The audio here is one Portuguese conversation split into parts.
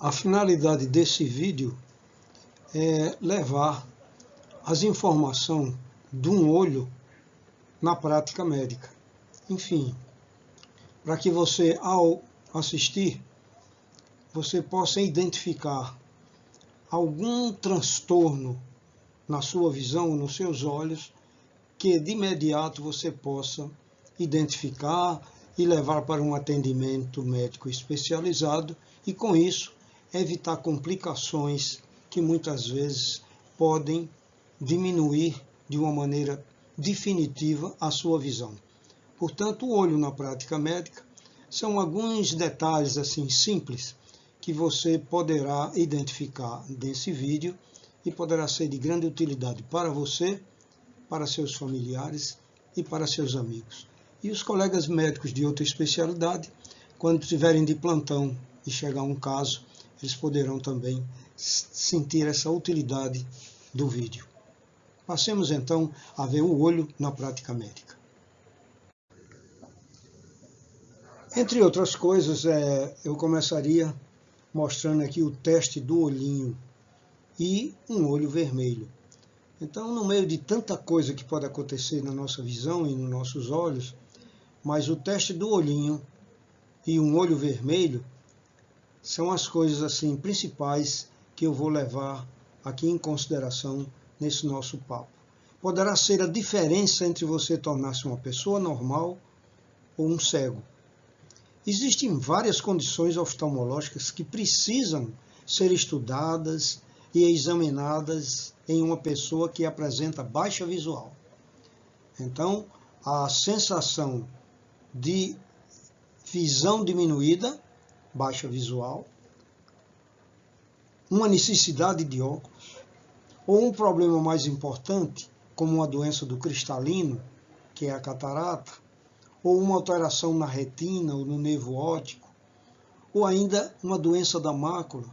A finalidade desse vídeo é levar as informações de um olho na prática médica. Enfim, para que você, ao assistir, você possa identificar algum transtorno na sua visão, nos seus olhos, que de imediato você possa identificar e levar para um atendimento médico especializado e, com isso, evitar complicações que muitas vezes podem diminuir de uma maneira definitiva a sua visão. Portanto, o olho na prática médica são alguns detalhes assim simples que você poderá identificar nesse vídeo e poderá ser de grande utilidade para você, para seus familiares e para seus amigos. E os colegas médicos de outra especialidade, quando estiverem de plantão e chegar um caso, eles poderão também sentir essa utilidade do vídeo. Passemos então a ver o olho na prática médica. Entre outras coisas, eu começaria mostrando aqui o teste do olhinho e um olho vermelho. Então, no meio de tanta coisa que pode acontecer na nossa visão e nos nossos olhos, mas o teste do olhinho e um olho vermelho são as coisas assim principais que eu vou levar aqui em consideração nesse nosso papo. Poderá ser a diferença entre você tornar-se uma pessoa normal ou um cego. Existem várias condições oftalmológicas que precisam ser estudadas e examinadas em uma pessoa que apresenta baixa visual. Então, a sensação de visão diminuída, baixa visual, uma necessidade de óculos, ou um problema mais importante, como uma doença do cristalino, que é a catarata, ou uma alteração na retina ou no nervo óptico, ou ainda uma doença da mácula,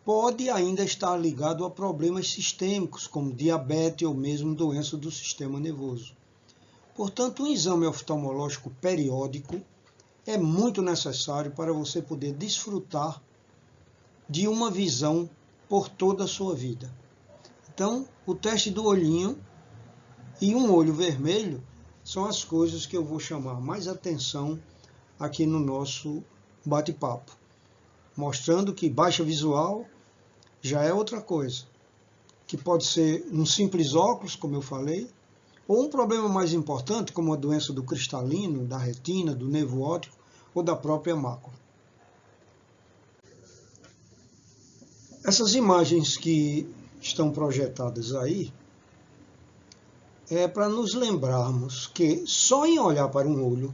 pode ainda estar ligado a problemas sistêmicos, como diabetes ou mesmo doença do sistema nervoso. Portanto, um exame oftalmológico periódico é muito necessário para você poder desfrutar de uma visão por toda a sua vida. Então, o teste do olhinho e um olho vermelho são as coisas que eu vou chamar mais atenção aqui no nosso bate-papo, mostrando que baixa visual já é outra coisa, que pode ser um simples óculos, como eu falei, ou um problema mais importante, como a doença do cristalino, da retina, do nervo óptico ou da própria mácula. Essas imagens que estão projetadas aí é para nos lembrarmos que só em olhar para um olho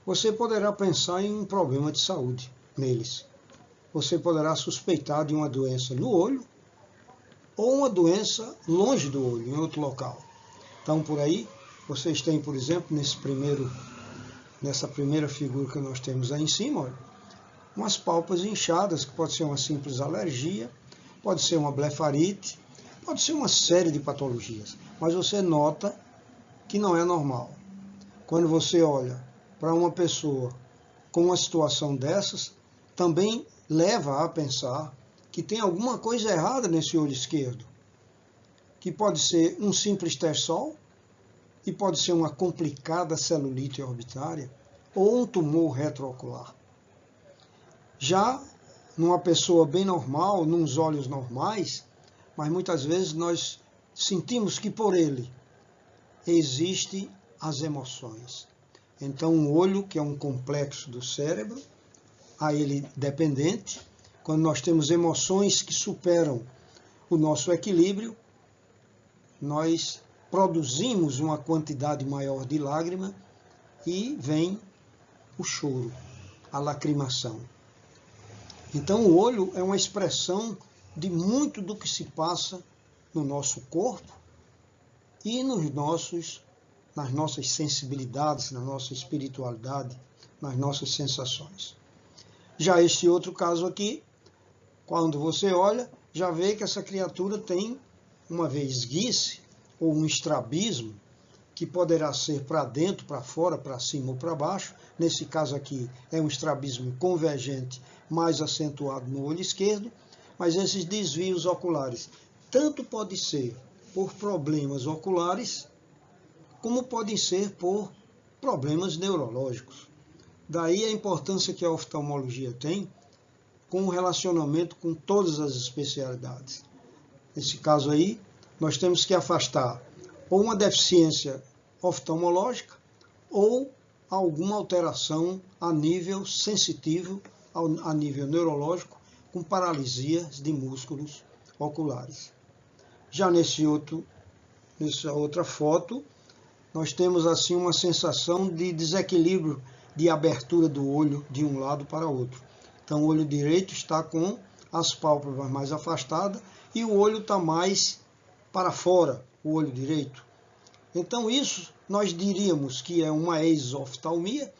você poderá pensar em um problema de saúde neles. Você poderá suspeitar de uma doença no olho ou uma doença longe do olho, em outro local. Então, por aí, vocês têm, por exemplo, nessa primeira figura que nós temos aí em cima, olha, umas pálpebras inchadas, que pode ser uma simples alergia, pode ser uma blefarite, pode ser uma série de patologias. Mas você nota que não é normal. Quando você olha para uma pessoa com uma situação dessas, também leva a pensar que tem alguma coisa errada nesse olho esquerdo, que pode ser um simples terçol, e pode ser uma complicada celulite orbitária, ou um tumor retroocular. Já numa pessoa bem normal, nos olhos normais, mas muitas vezes nós sentimos que por ele existem as emoções. Então, um olho, que é um complexo do cérebro, a ele dependente, quando nós temos emoções que superam o nosso equilíbrio, nós produzimos uma quantidade maior de lágrima e vem o choro, a lacrimação. Então, o olho é uma expressão de muito do que se passa no nosso corpo e nas nossas sensibilidades, na nossa espiritualidade, nas nossas sensações. Já este outro caso aqui, quando você olha, já vê que essa criatura tem uma vesguice ou um estrabismo, que poderá ser para dentro, para fora, para cima ou para baixo. Nesse caso aqui é um estrabismo convergente mais acentuado no olho esquerdo, mas esses desvios oculares tanto pode ser por problemas oculares, como podem ser por problemas neurológicos. Daí a importância que a oftalmologia tem com o relacionamento com todas as especialidades. Nesse caso aí, nós temos que afastar ou uma deficiência oftalmológica ou alguma alteração a nível sensitivo, a nível neurológico, com paralisias de músculos oculares. Já nessa outra foto, nós temos assim uma sensação de desequilíbrio de abertura do olho de um lado para outro. Então o olho direito está com as pálpebras mais afastadas e o olho está mais para fora, o olho direito. Então isso nós diríamos que é uma exoftalmia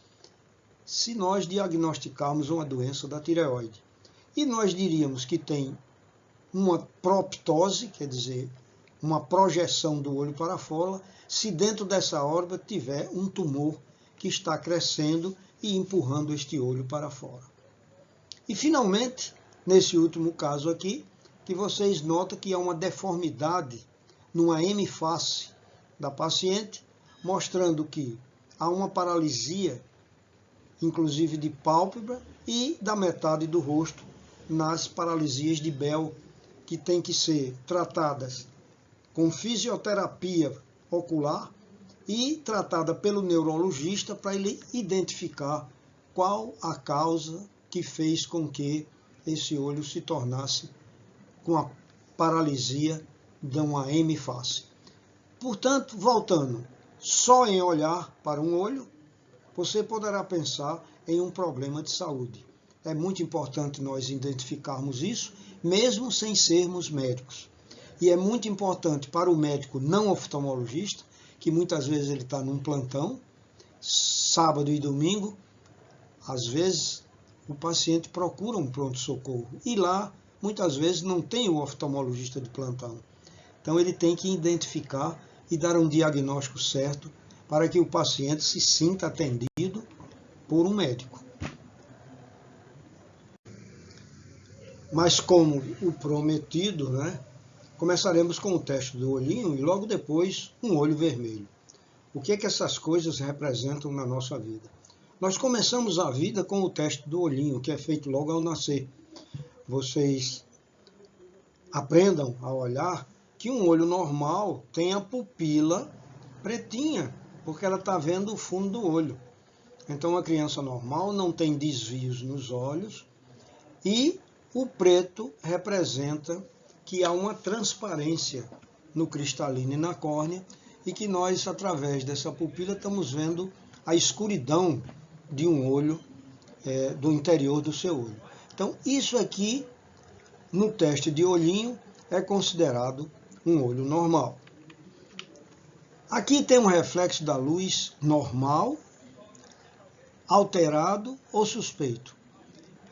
se nós diagnosticarmos uma doença da tireoide. E nós diríamos que tem uma proptose, quer dizer, uma projeção do olho para fora, se dentro dessa órbita tiver um tumor que está crescendo e empurrando este olho para fora. E finalmente, nesse último caso aqui, que vocês notam que há uma deformidade numa hemiface da paciente, mostrando que há uma paralisia, inclusive de pálpebra e da metade do rosto, nas paralisias de Bell, que tem que ser tratadas com fisioterapia ocular e tratada pelo neurologista para ele identificar qual a causa que fez com que esse olho se tornasse com a paralisia de uma hemiface. Portanto, voltando, só em olhar para um olho, você poderá pensar em um problema de saúde. É muito importante nós identificarmos isso, mesmo sem sermos médicos. E é muito importante para o médico não oftalmologista, que muitas vezes ele está num plantão, sábado e domingo, às vezes o paciente procura um pronto-socorro e lá muitas vezes não tem o oftalmologista de plantão. Então ele tem que identificar e dar um diagnóstico certo para que o paciente se sinta atendido por um médico. Mas como o prometido, começaremos com o teste do olhinho e logo depois um olho vermelho. O que essas coisas representam na nossa vida? Nós começamos a vida com o teste do olhinho, que é feito logo ao nascer. Vocês aprendam a olhar que um olho normal tem a pupila pretinha, porque ela está vendo o fundo do olho. Então a criança normal não tem desvios nos olhos e o preto representa que há uma transparência no cristalino e na córnea e que nós, através dessa pupila, estamos vendo a escuridão de um olho, do interior do seu olho. Então, isso aqui, no teste de olhinho, é considerado um olho normal. Aqui tem um reflexo da luz normal, alterado ou suspeito.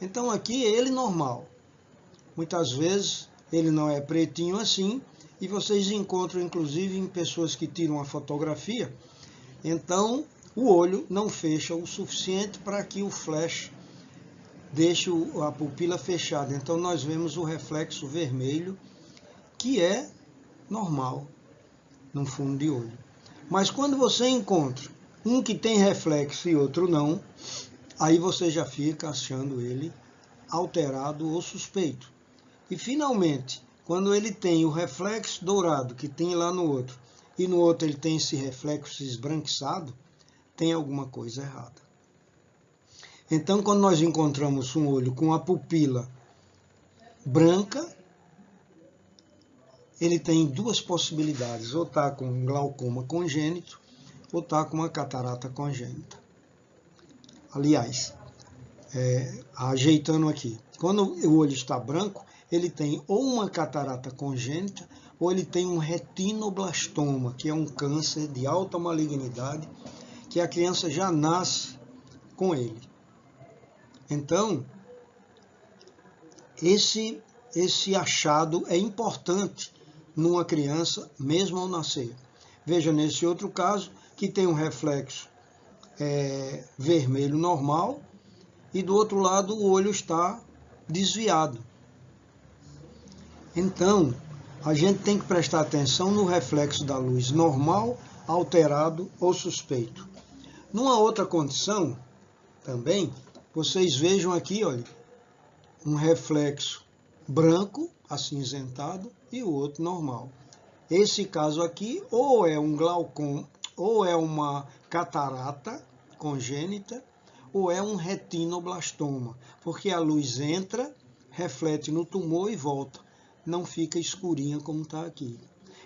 Então, aqui é ele normal. Muitas vezes ele não é pretinho assim, e vocês encontram inclusive em pessoas que tiram a fotografia, então o olho não fecha o suficiente para que o flash deixe a pupila fechada. Então nós vemos o reflexo vermelho, que é normal no fundo de olho. Mas quando você encontra um que tem reflexo e outro não, aí você já fica achando ele alterado ou suspeito. E finalmente, quando ele tem o reflexo dourado que tem lá no outro, e no outro ele tem esse reflexo esbranquiçado, tem alguma coisa errada. Então, quando nós encontramos um olho com a pupila branca, ele tem duas possibilidades, ou está com um glaucoma congênito, ou está com uma catarata congênita. Aliás, ajeitando aqui, quando o olho está branco, ele tem ou uma catarata congênita, ou ele tem um retinoblastoma, que é um câncer de alta malignidade, que a criança já nasce com ele. Então, esse achado é importante numa criança, mesmo ao nascer. Veja nesse outro caso, que tem um reflexo vermelho normal, e do outro lado o olho está desviado. Então, a gente tem que prestar atenção no reflexo da luz normal, alterado ou suspeito. Numa outra condição, também, vocês vejam aqui, olha, um reflexo branco, acinzentado, e o outro normal. Esse caso aqui, ou é um glaucoma, ou é uma catarata congênita, ou é um retinoblastoma, porque a luz entra, reflete no tumor e volta. Não fica escurinha como está aqui.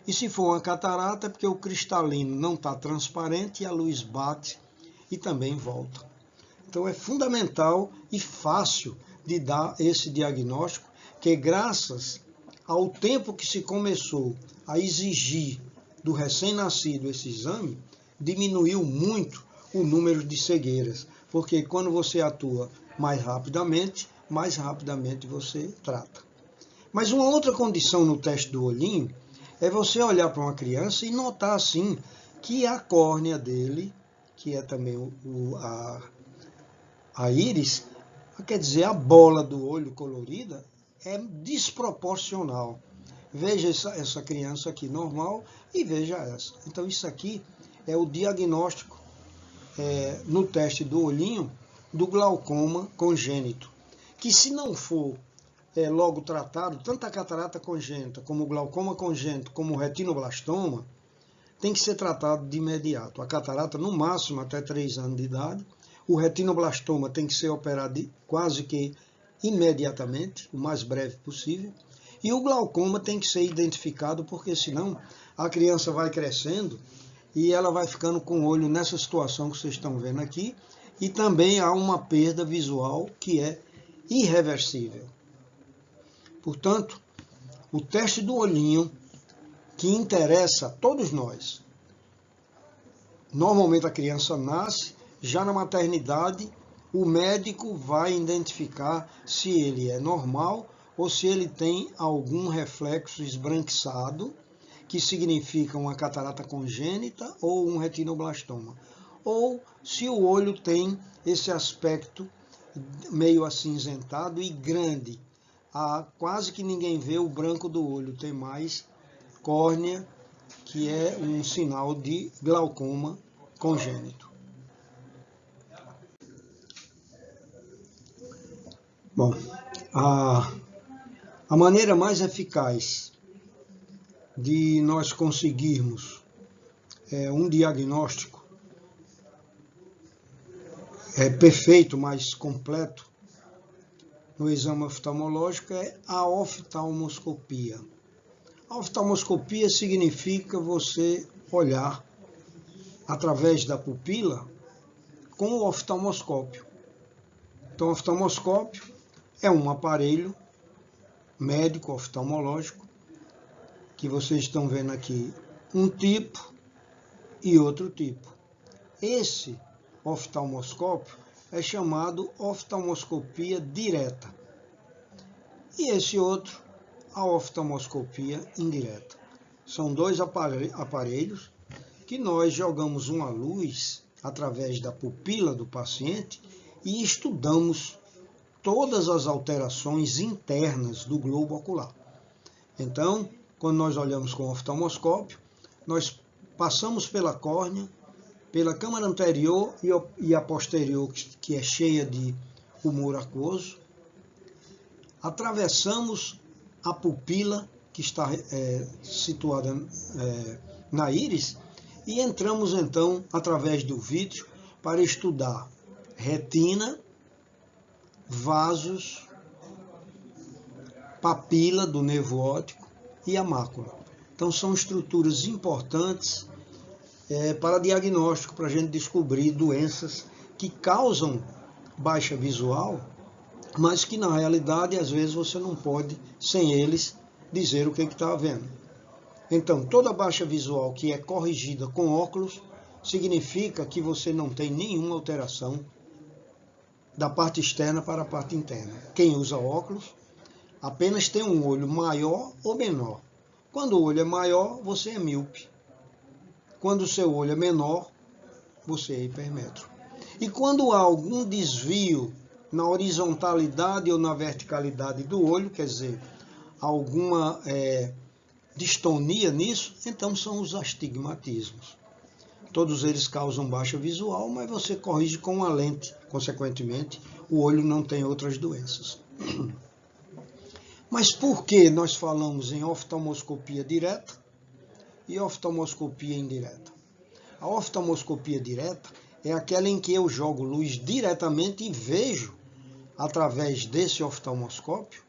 E se for uma catarata, é porque o cristalino não está transparente e a luz bate e também volta. Então é fundamental e fácil de dar esse diagnóstico, que graças ao tempo que se começou a exigir do recém-nascido esse exame, diminuiu muito o número de cegueiras, porque quando você atua mais rapidamente você trata. Mas uma outra condição no teste do olhinho é você olhar para uma criança e notar assim que a córnea dele, que é também a íris, quer dizer, a bola do olho colorida, é desproporcional. Veja essa criança aqui normal e veja essa. Então isso aqui é o diagnóstico no teste do olhinho do glaucoma congênito, que se não for logo tratado, tanto a catarata congênita, como o glaucoma congênito, como o retinoblastoma, tem que ser tratado de imediato. A catarata, no máximo, até 3 anos de idade. O retinoblastoma tem que ser operado quase que imediatamente, o mais breve possível. E o glaucoma tem que ser identificado, porque senão a criança vai crescendo e ela vai ficando com o olho nessa situação que vocês estão vendo aqui. E também há uma perda visual que é irreversível. Portanto, o teste do olhinho, que interessa a todos nós. Normalmente a criança nasce, já na maternidade, o médico vai identificar se ele é normal ou se ele tem algum reflexo esbranquiçado, que significa uma catarata congênita ou um retinoblastoma. Ou se o olho tem esse aspecto meio acinzentado e grande. Quase que ninguém vê o branco do olho, tem mais córnea, que é um sinal de glaucoma congênito. Bom, a maneira mais eficaz de nós conseguirmos um diagnóstico perfeito, mais completo, no exame oftalmológico é a oftalmoscopia. A oftalmoscopia significa você olhar através da pupila com o oftalmoscópio. Então, o oftalmoscópio é um aparelho médico oftalmológico que vocês estão vendo aqui, um tipo e outro tipo. Esse oftalmoscópio é chamado oftalmoscopia direta. E esse outro, a oftalmoscopia indireta. São dois aparelhos que nós jogamos uma luz através da pupila do paciente e estudamos todas as alterações internas do globo ocular. Então, quando nós olhamos com o oftalmoscópio, nós passamos pela córnea, pela câmara anterior e a posterior, que é cheia de humor aquoso, atravessamos a pupila, que está situada na íris, e entramos então através do vítreo para estudar retina, vasos, papila do nervo óptico e a mácula. Então são estruturas importantes para diagnóstico, para a gente descobrir doenças que causam baixa visual, mas que na realidade às vezes você não pode, sem eles, dizer o que está vendo. Então, toda baixa visual que é corrigida com óculos significa que você não tem nenhuma alteração da parte externa para a parte interna. Quem usa óculos apenas tem um olho maior ou menor. Quando o olho é maior, você é míope. Quando o seu olho é menor, você é hipermétrope. E quando há algum desvio na horizontalidade ou na verticalidade do olho, quer dizer, alguma distonia nisso, então são os astigmatismos. Todos eles causam baixa visual, mas você corrige com uma lente, consequentemente, o olho não tem outras doenças. Mas por que nós falamos em oftalmoscopia direta e oftalmoscopia indireta? A oftalmoscopia direta é aquela em que eu jogo luz diretamente e vejo, através desse oftalmoscópio,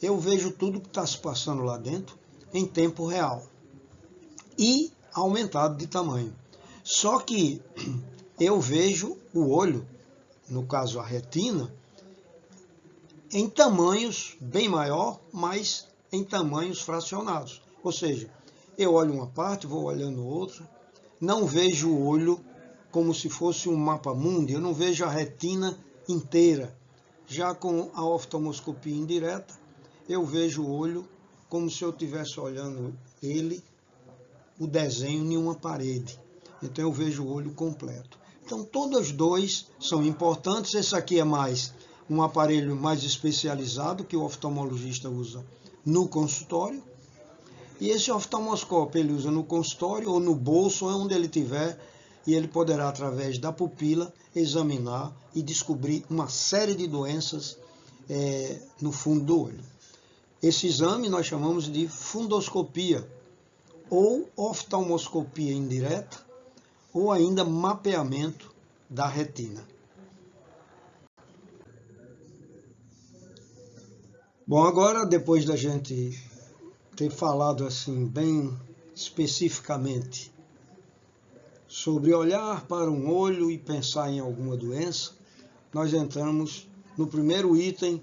eu vejo tudo que está se passando lá dentro em tempo real e aumentado de tamanho. Só que eu vejo o olho, no caso a retina, em tamanhos bem maior, mas em tamanhos fracionados. Ou seja, eu olho uma parte, vou olhando outra, não vejo o olho como se fosse um mapa mundi, eu não vejo a retina inteira. Já com a oftalmoscopia indireta, eu vejo o olho como se eu estivesse olhando ele, o desenho em uma parede. Então eu vejo o olho completo. Então todos dois são importantes. Esse aqui é mais um aparelho mais especializado que o oftalmologista usa no consultório. E esse oftalmoscópio ele usa no consultório ou no bolso, onde ele tiver, e ele poderá, através da pupila, examinar e descobrir uma série de doenças no fundo do olho. Esse exame nós chamamos de fundoscopia, ou oftalmoscopia indireta, ou ainda mapeamento da retina. Bom, agora depois da gente ter falado assim bem especificamente sobre olhar para um olho e pensar em alguma doença, nós entramos no primeiro item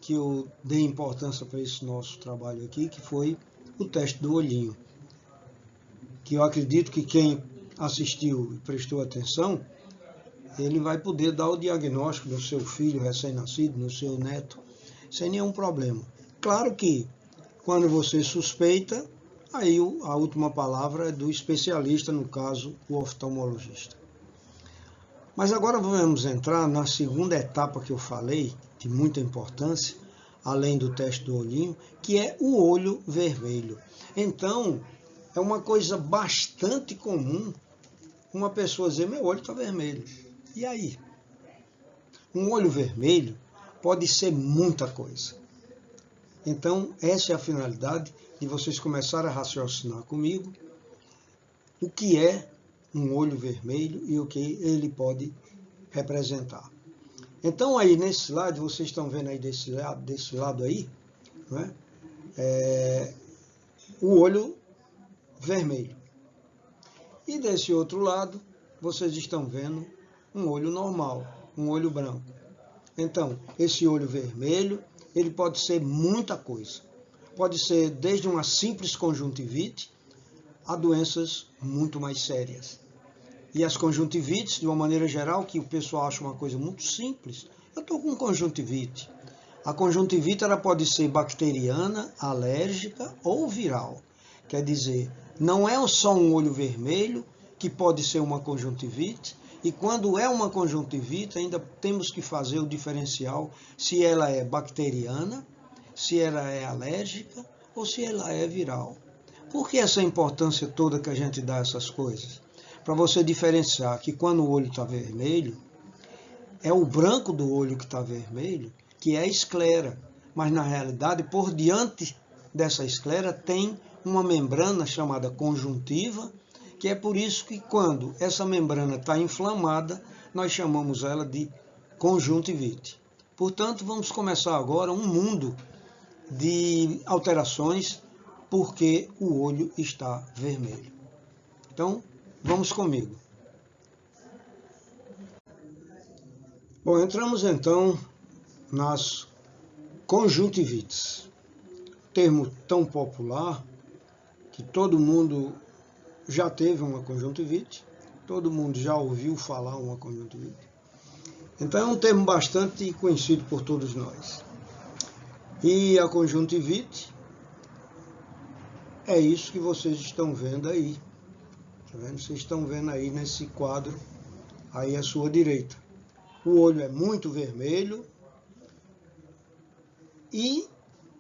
que eu dei importância para esse nosso trabalho aqui, que foi o teste do olhinho. Que eu acredito que quem assistiu e prestou atenção, ele vai poder dar o diagnóstico do seu filho recém-nascido, no seu neto, sem nenhum problema. Claro que quando você suspeita, aí a última palavra é do especialista, no caso, o oftalmologista. Mas agora vamos entrar na segunda etapa que eu falei, de muita importância, além do teste do olhinho, que é o olho vermelho. Então, é uma coisa bastante comum uma pessoa dizer, meu olho está vermelho. E aí? Um olho vermelho pode ser muita coisa. Então, essa é a finalidade de vocês começarem a raciocinar comigo o que é um olho vermelho e o que ele pode representar. Então, aí nesse slide, vocês estão vendo aí desse lado aí, não é? O olho vermelho. E desse outro lado, vocês estão vendo um olho normal, um olho branco. Então, esse olho vermelho, ele pode ser muita coisa. Pode ser desde uma simples conjuntivite a doenças muito mais sérias. E as conjuntivites, de uma maneira geral, que o pessoal acha uma coisa muito simples, eu estou com conjuntivite. A conjuntivite ela pode ser bacteriana, alérgica ou viral. Quer dizer, não é só um olho vermelho que pode ser uma conjuntivite, e quando é uma conjuntivite, ainda temos que fazer o diferencial se ela é bacteriana, se ela é alérgica ou se ela é viral. Por que essa importância toda que a gente dá a essas coisas? Para você diferenciar que quando o olho está vermelho, é o branco do olho que está vermelho, que é a esclera. Mas na realidade, por diante dessa esclera, tem uma membrana chamada conjuntiva, que é por isso que quando essa membrana está inflamada, nós chamamos ela de conjuntivite. Portanto, vamos começar agora um mundo de alterações porque o olho está vermelho. Então, vamos comigo. Bom, entramos então nas conjuntivites. Termo tão popular que todo mundo já teve uma conjuntivite, todo mundo já ouviu falar uma conjuntivite. Então é um termo bastante conhecido por todos nós. E a conjuntivite é isso que vocês estão vendo aí. Tá vendo? Vocês estão vendo aí nesse quadro aí à sua direita. o olho é muito vermelho e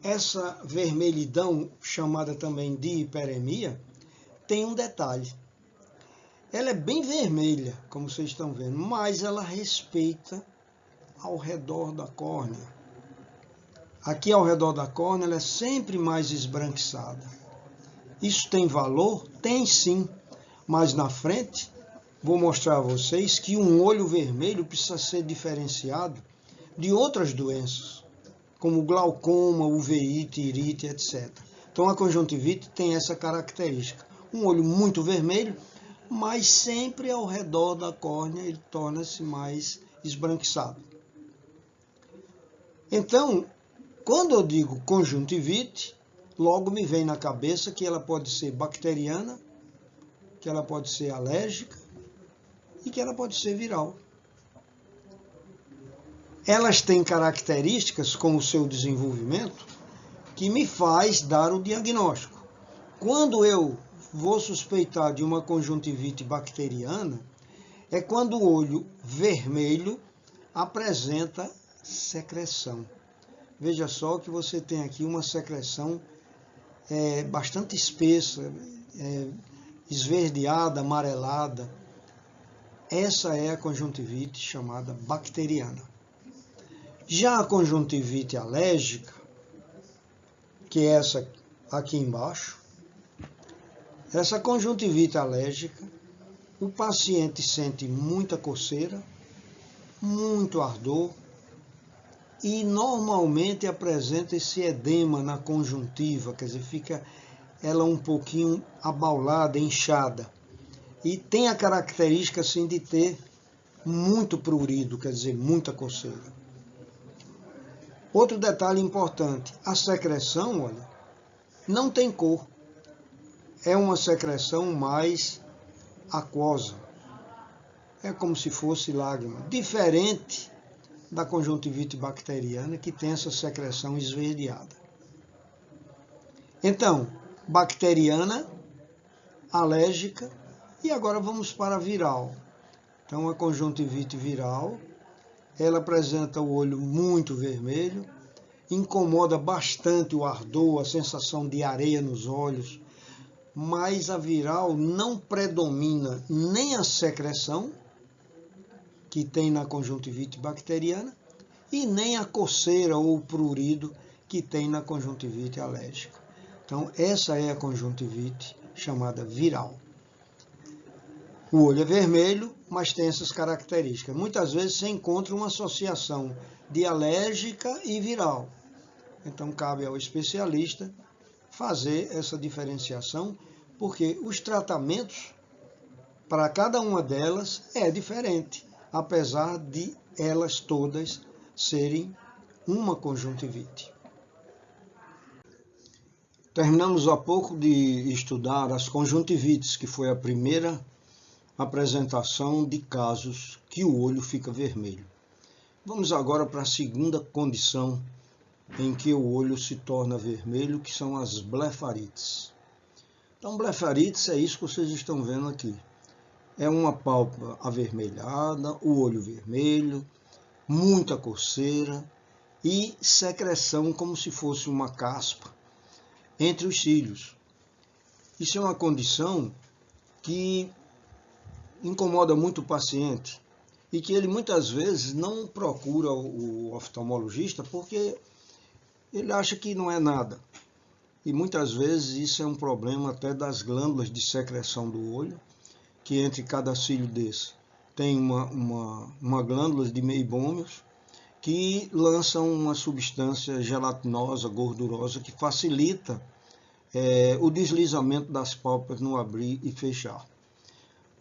essa vermelhidão, chamada também de hiperemia, tem um detalhe. Ela é bem vermelha, como vocês estão vendo, mas ela respeita ao redor da córnea. Aqui ao redor da córnea ela é sempre mais esbranquiçada. Isso tem valor? Tem sim, mas na frente vou mostrar a vocês que um olho vermelho precisa ser diferenciado de outras doenças, como glaucoma, uveíte, irite, etc. Então a conjuntivite tem essa característica. Um olho muito vermelho, mas sempre ao redor da córnea ele torna-se mais esbranquiçado. Então, quando eu digo conjuntivite, logo me vem na cabeça que ela pode ser bacteriana, que ela pode ser alérgica e que ela pode ser viral. Elas têm características com o seu desenvolvimento que me faz dar o diagnóstico. Quando eu vou suspeitar de uma conjuntivite bacteriana, é quando o olho vermelho apresenta secreção. Veja só que você tem aqui uma secreção bastante espessa, esverdeada, amarelada. Essa é a conjuntivite chamada bacteriana. Já a conjuntivite alérgica, que é essa aqui embaixo, essa conjuntivite alérgica, o paciente sente muita coceira, muito ardor e normalmente apresenta esse edema na conjuntiva, quer dizer, fica ela um pouquinho abaulada, inchada. E tem a característica assim de ter muito prurido, quer dizer, muita coceira. Outro detalhe importante, a secreção, olha, não tem cor. É uma secreção mais aquosa. É como se fosse lágrima. Diferente da conjuntivite bacteriana, que tem essa secreção esverdeada. Então, bacteriana, alérgica, e agora vamos para a viral. Então, a conjuntivite viral, ela apresenta o olho muito vermelho, incomoda bastante o ardor, a sensação de areia nos olhos, mas a viral não predomina nem a secreção, que tem na conjuntivite bacteriana, e nem a coceira ou o prurido que tem na conjuntivite alérgica. Então, essa é a conjuntivite chamada viral. O olho é vermelho, mas tem essas características. Muitas vezes você encontra uma associação de alérgica e viral. Então, cabe ao especialista fazer essa diferenciação, porque os tratamentos para cada uma delas é diferente, apesar de elas todas serem uma conjuntivite. Terminamos há pouco de estudar as conjuntivites, que foi a primeira apresentação de casos que o olho fica vermelho. Vamos agora para a segunda condição em que o olho se torna vermelho, que são as blefarites. Então, blefarites é isso que vocês estão vendo aqui. É uma pálpebra avermelhada, o olho vermelho, muita coceira e secreção como se fosse uma caspa entre os cílios. Isso é uma condição que incomoda muito o paciente e que ele muitas vezes não procura o oftalmologista porque ele acha que não é nada. E muitas vezes isso é um problema até das glândulas de secreção do olho, que entre cada cílio desse tem uma glândula de meibômios que lançam uma substância gelatinosa, gordurosa, que facilita o deslizamento das pálpebras no abrir e fechar.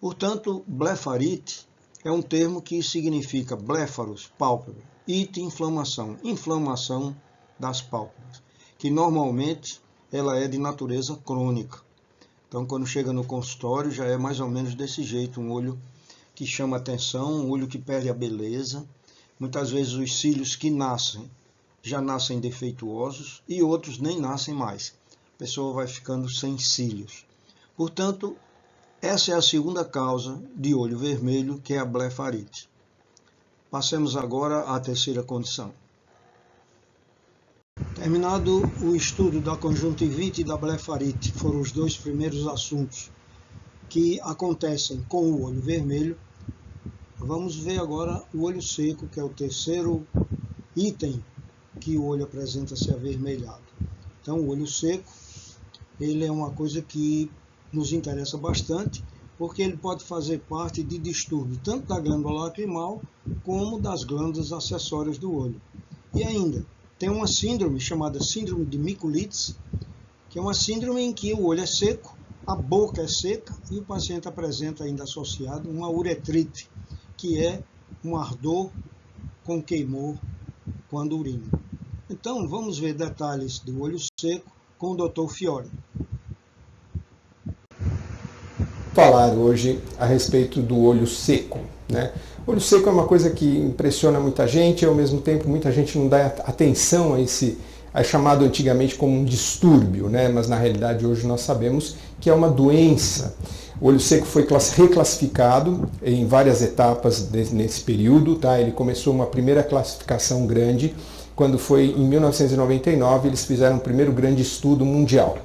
Portanto, blefarite é um termo que significa bléfaros, pálpebra, ite, inflamação, inflamação das pálpebras, que normalmente ela é de natureza crônica. Então, quando chega no consultório, já é mais ou menos desse jeito, um olho que chama atenção, um olho que perde a beleza. Muitas vezes os cílios que nascem, já nascem defeituosos e outros nem nascem mais. A pessoa vai ficando sem cílios. Portanto, essa é a segunda causa de olho vermelho, que é a blefarite. Passemos agora à terceira condição. Terminado o estudo da conjuntivite e da blefarite, foram os dois primeiros assuntos que acontecem com o olho vermelho, vamos ver agora o olho seco, que é o terceiro item que o olho apresenta-se avermelhado. Então, o olho seco, ele é uma coisa que nos interessa bastante, porque ele pode fazer parte de distúrbio tanto da glândula lacrimal como das glândulas acessórias do olho. E ainda, tem uma síndrome chamada síndrome de Mikulicz, que é uma síndrome em que o olho é seco, a boca é seca e o paciente apresenta ainda associado uma uretrite, que é um ardor com queimor quando urina. Então, vamos ver detalhes do olho seco com o Dr. Fiore. Falar hoje a respeito do olho seco, né? O olho seco é uma coisa que impressiona muita gente e ao mesmo tempo muita gente não dá atenção a esse chamado antigamente como um distúrbio, né? Mas na realidade hoje nós sabemos que é uma doença. O olho seco foi reclassificado em várias etapas nesse período, tá? Ele começou uma primeira classificação grande quando foi em 1999 eles fizeram o primeiro grande estudo mundial.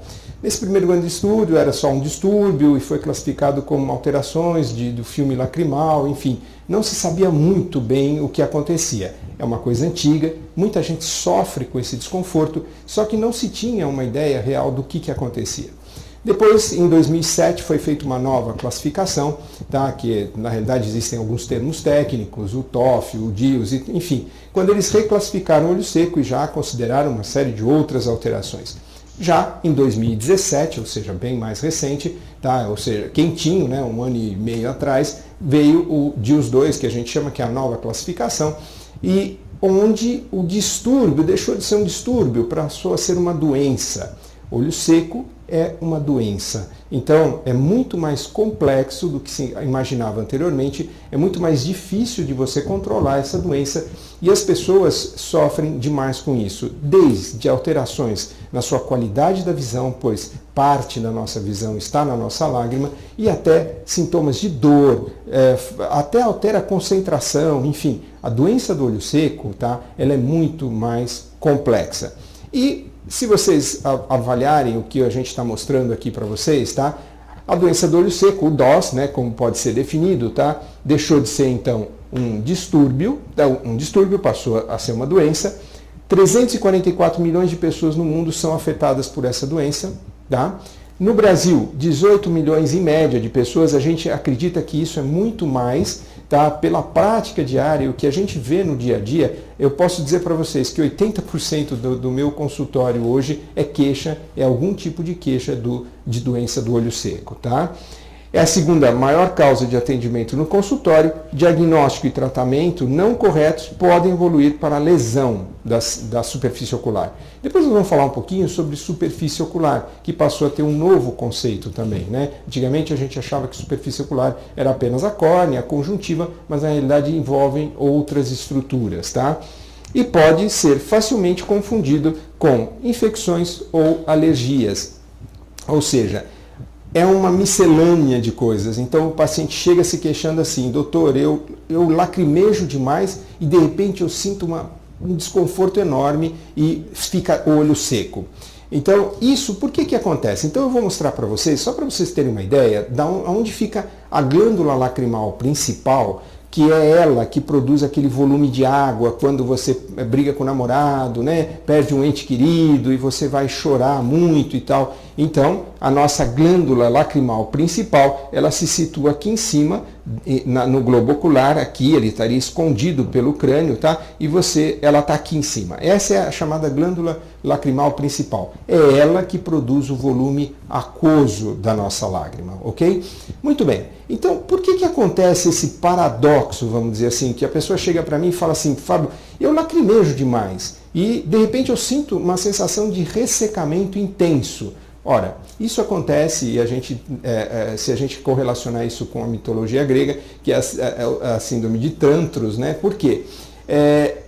Nesse primeiro grande estudo era só um distúrbio e foi classificado como alterações do filme lacrimal, enfim, não se sabia muito bem o que acontecia. É uma coisa antiga, muita gente sofre com esse desconforto, só que não se tinha uma ideia real do que acontecia. Depois, em 2007, foi feita uma nova classificação, tá? Que na realidade existem alguns termos técnicos, o TOF, o DIUS, enfim, quando eles reclassificaram o olho seco e já consideraram uma série de outras alterações. Já em 2017, ou seja, bem mais recente, tá? Ou seja, quentinho, né? Um ano e meio atrás, veio o DIUS-2, que a gente chama que é a nova classificação, e onde o distúrbio deixou de ser um distúrbio, passou a ser uma doença. Olho seco é uma doença. Então, é muito mais complexo do que se imaginava anteriormente, é muito mais difícil de você controlar essa doença e as pessoas sofrem demais com isso, desde alterações na sua qualidade da visão, pois parte da nossa visão está na nossa lágrima, e até sintomas de dor, até altera a concentração, enfim, a doença do olho seco, tá? Ela é muito mais complexa. E se vocês avaliarem o que a gente está mostrando aqui para vocês, tá? A doença do olho seco, o DOS, né, como pode ser definido, tá? Deixou de ser então um distúrbio, passou a ser uma doença. 344 milhões de pessoas no mundo são afetadas por essa doença, tá? No Brasil, 18 milhões em média de pessoas, a gente acredita que isso é muito mais, tá? Pela prática diária e o que a gente vê no dia a dia, eu posso dizer para vocês que 80% do meu consultório hoje é algum tipo de queixa de doença do olho seco, tá? É a segunda maior causa de atendimento no consultório. Diagnóstico e tratamento não corretos podem evoluir para a lesão da superfície ocular. Depois nós vamos falar um pouquinho sobre superfície ocular, que passou a ter um novo conceito também, né? Antigamente a gente achava que superfície ocular era apenas a córnea, a conjuntiva, mas na realidade envolvem outras estruturas, tá? E pode ser facilmente confundido com infecções ou alergias. Ou seja, é uma miscelânea de coisas. Então o paciente chega se queixando assim: doutor, eu lacrimejo demais e de repente eu sinto um desconforto enorme e fica o olho seco. Então isso, por que acontece? Então eu vou mostrar para vocês, só para vocês terem uma ideia, onde fica a glândula lacrimal principal, que é ela que produz aquele volume de água quando você briga com o namorado, né? Perde um ente querido e você vai chorar muito e tal. Então, a nossa glândula lacrimal principal, ela se situa aqui em cima, no globo ocular, aqui, ele estaria escondido pelo crânio, tá? E ela está aqui em cima. Essa é a chamada glândula lacrimal principal. É ela que produz o volume aquoso da nossa lágrima, ok? Muito bem. Então, por que acontece esse paradoxo, vamos dizer assim, que a pessoa chega para mim e fala assim: Fábio, eu lacrimejo demais e de repente eu sinto uma sensação de ressecamento intenso. Ora, isso acontece, e se a gente correlacionar isso com a mitologia grega, que é a síndrome de Tantros, né? Por quê?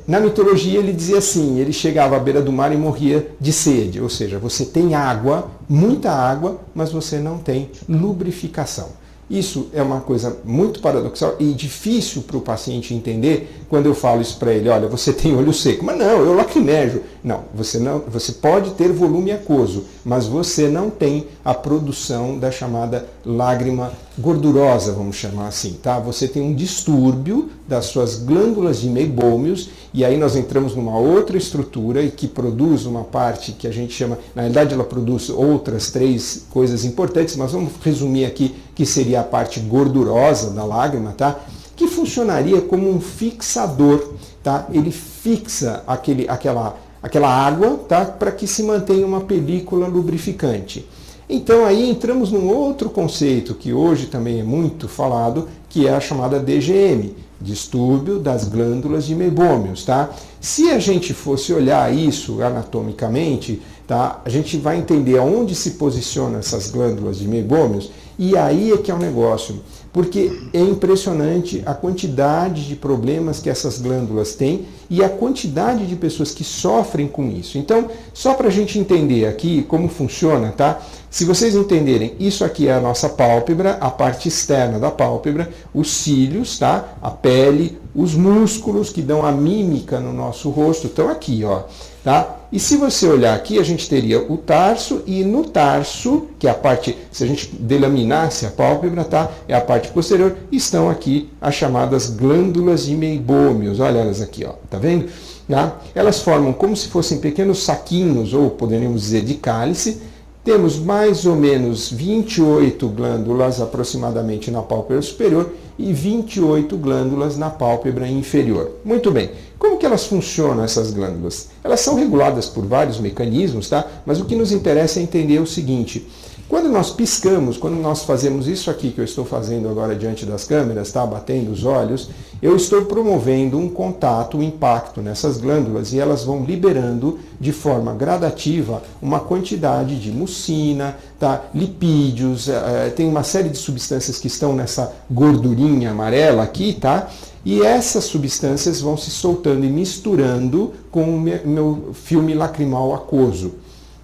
Na mitologia ele dizia assim: ele chegava à beira do mar e morria de sede, ou seja, você tem água, muita água, mas você não tem lubrificação. Isso é uma coisa muito paradoxal e difícil para o paciente entender quando eu falo isso para ele. Olha, você tem olho seco. Mas não, eu lacrimejo. Não, você pode ter volume aquoso, mas você não tem a produção da chamada lágrima gordurosa, vamos chamar assim, tá? Você tem um distúrbio das suas glândulas de meibômios, e aí nós entramos numa outra estrutura e que produz uma parte que a gente chama, na realidade ela produz outras 3 coisas importantes, mas vamos resumir aqui, que seria a parte gordurosa da lágrima, tá? Que funcionaria como um fixador, tá? Ele fixa aquela água, tá? Para que se mantenha uma película lubrificante. Então aí entramos num outro conceito que hoje também é muito falado, que é a chamada DGM, distúrbio das glândulas de meibômios, tá? Se a gente fosse olhar isso anatomicamente, tá? A gente vai entender aonde se posicionam essas glândulas de meibômios, e aí é que é o negócio, porque é impressionante a quantidade de problemas que essas glândulas têm e a quantidade de pessoas que sofrem com isso. Então, só para a gente entender aqui como funciona, tá? Se vocês entenderem, isso aqui é a nossa pálpebra, a parte externa da pálpebra, os cílios, tá? A pele, os músculos que dão a mímica no nosso rosto estão aqui, ó, tá? E se você olhar aqui, a gente teria o tarso, e no tarso, que é a parte, se a gente delaminasse a pálpebra, tá? É a parte posterior, estão aqui as chamadas glândulas de meibômios. Olha elas aqui, ó, tá vendo? Tá? Elas formam como se fossem pequenos saquinhos, ou poderíamos dizer de cálice. Temos mais ou menos 28 glândulas aproximadamente na pálpebra superior e 28 glândulas na pálpebra inferior. Muito bem. Como que elas funcionam, essas glândulas? Elas são reguladas por vários mecanismos, tá? Mas o que nos interessa é entender o seguinte. Quando nós piscamos, quando nós fazemos isso aqui que eu estou fazendo agora diante das câmeras, tá? Batendo os olhos, eu estou promovendo um contato, um impacto nessas glândulas, e elas vão liberando de forma gradativa uma quantidade de mucina, tá? Lipídios, tem uma série de substâncias que estão nessa gordurinha amarela aqui, tá? E essas substâncias vão se soltando e misturando com o meu filme lacrimal aquoso.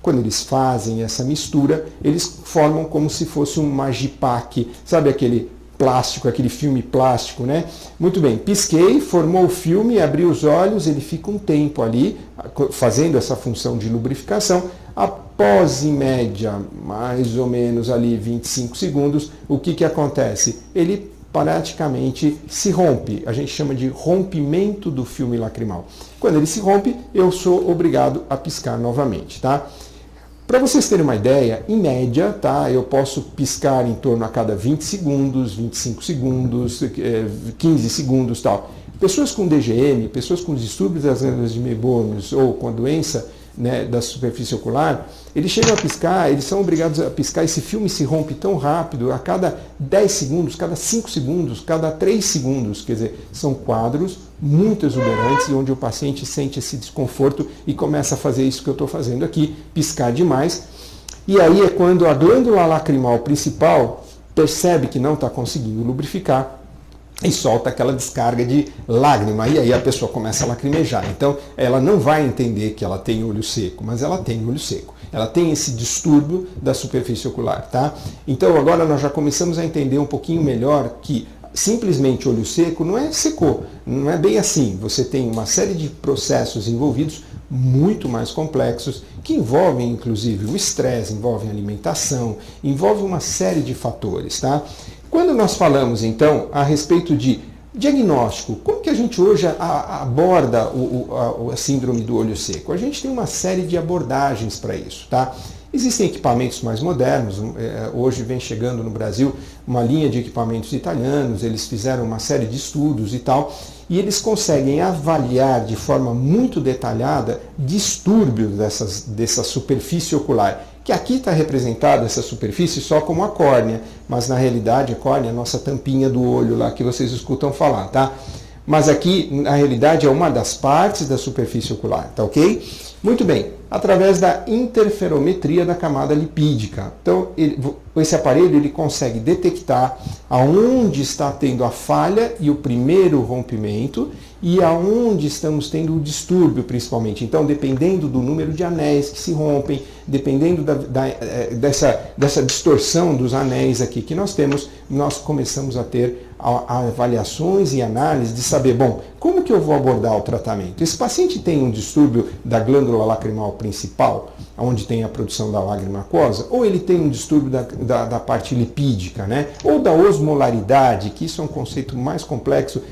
Quando eles fazem essa mistura, eles formam como se fosse um Magipac, sabe aquele plástico, aquele filme plástico, né? Muito bem, pisquei, formou o filme, abri os olhos, ele fica um tempo ali, fazendo essa função de lubrificação. Após, em média, mais ou menos ali 25 segundos, o que acontece? Ele praticamente se rompe. A gente chama de rompimento do filme lacrimal. Quando ele se rompe, eu sou obrigado a piscar novamente, tá? Para vocês terem uma ideia, em média, tá, eu posso piscar em torno a cada 20 segundos, 25 segundos, 15 segundos, tal. Pessoas com DGM, pessoas com distúrbios das glândulas de meibômios ou com a doença, né, da superfície ocular, eles chegam a piscar, eles são obrigados a piscar, esse filme se rompe tão rápido, a cada 10 segundos, cada 5 segundos, cada 3 segundos, quer dizer, são quadros muito exuberantes, onde o paciente sente esse desconforto e começa a fazer isso que eu estou fazendo aqui, piscar demais, e aí é quando a glândula lacrimal principal percebe que não está conseguindo lubrificar, e solta aquela descarga de lágrima, e aí a pessoa começa a lacrimejar. Então, ela não vai entender que ela tem olho seco, mas ela tem olho seco. Ela tem esse distúrbio da superfície ocular, tá? Então, agora nós já começamos a entender um pouquinho melhor que simplesmente olho seco não é secou, não é bem assim. Você tem uma série de processos envolvidos muito mais complexos, que envolvem inclusive o estresse, envolvem a alimentação, envolvem uma série de fatores, tá? Quando nós falamos, então, a respeito de diagnóstico, como que a gente hoje aborda a síndrome do olho seco? A gente tem uma série de abordagens para isso, tá? Existem equipamentos mais modernos, hoje vem chegando no Brasil uma linha de equipamentos italianos, eles fizeram uma série de estudos e tal, e eles conseguem avaliar de forma muito detalhada distúrbios dessa superfície ocular, que aqui está representada essa superfície só como a córnea, mas na realidade a córnea é a nossa tampinha do olho lá que vocês escutam falar, tá? Mas aqui, na realidade, é uma das partes da superfície ocular, tá ok? Muito bem. através da interferometria da camada lipídica. Então, esse aparelho ele consegue detectar aonde está tendo a falha e o primeiro rompimento e aonde estamos tendo o distúrbio, principalmente. Então, dependendo do número de anéis que se rompem, dependendo dessa distorção dos anéis aqui que nós temos, nós começamos a ter avaliações e análises de saber, bom, como que eu vou abordar o tratamento? Esse paciente tem um distúrbio da glândula lacrimal principal, onde tem a produção da lágrima aquosa, ou ele tem um distúrbio da parte lipídica, né? Ou da osmolaridade, que isso é um conceito mais complexo,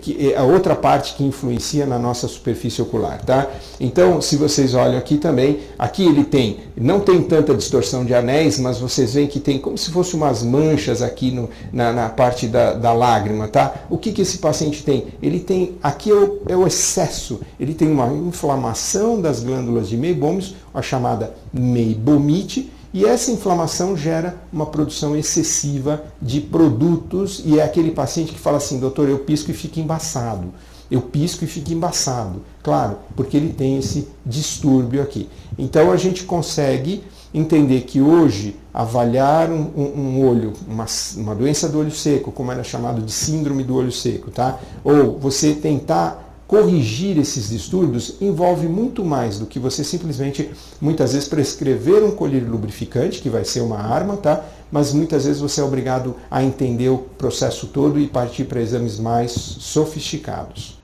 que é a outra parte que influencia na nossa superfície ocular, tá? Então, se vocês olham aqui também, aqui ele não tem tanta distorção de anéis, mas vocês veem que tem como se fossem umas manchas aqui na parte da lágrima, tá? O que esse paciente tem? Ele tem, aqui é o excesso, ele tem uma inflamação das glândulas de Meibomius, a chamada meibomite, e essa inflamação gera uma produção excessiva de produtos e é aquele paciente que fala assim, doutor, eu pisco e fico embaçado. Eu pisco e fico embaçado. Claro, porque ele tem esse distúrbio aqui. Então a gente consegue entender que hoje avaliar um olho, uma doença do olho seco, como era chamado de síndrome do olho seco, tá? Ou você tentar corrigir esses distúrbios envolve muito mais do que você simplesmente, muitas vezes, prescrever um colírio lubrificante, que vai ser uma arma, tá? Mas muitas vezes você é obrigado a entender o processo todo e partir para exames mais sofisticados.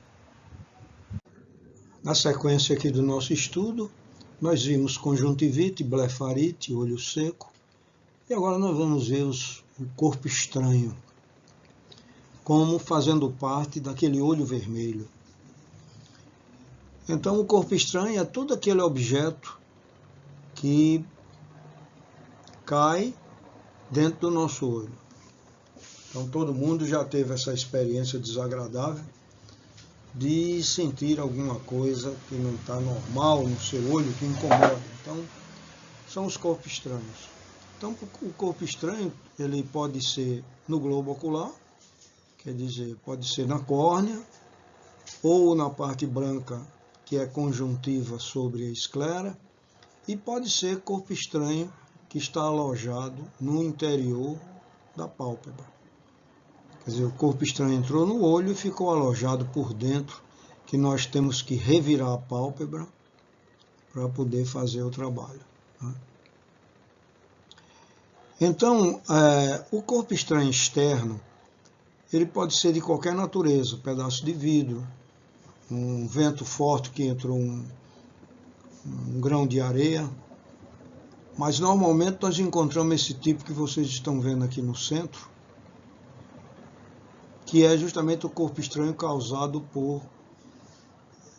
Na sequência aqui do nosso estudo, nós vimos conjuntivite, blefarite, olho seco, e agora nós vamos ver o corpo estranho, como fazendo parte daquele olho vermelho. Então, o corpo estranho é todo aquele objeto que cai dentro do nosso olho. Então, todo mundo já teve essa experiência desagradável de sentir alguma coisa que não está normal no seu olho, que incomoda. Então, são os corpos estranhos. Então, o corpo estranho, ele pode ser no globo ocular, quer dizer, pode ser na córnea, ou na parte branca, que é conjuntiva sobre a esclera, e pode ser corpo estranho que está alojado no interior da pálpebra. Quer dizer, o corpo estranho entrou no olho e ficou alojado por dentro, que nós temos que revirar a pálpebra para poder fazer o trabalho, né? Então, o corpo estranho externo, ele pode ser de qualquer natureza, pedaço de vidro, um vento forte que entrou um grão de areia, mas normalmente nós encontramos esse tipo que vocês estão vendo aqui no centro, que é justamente o corpo estranho causado por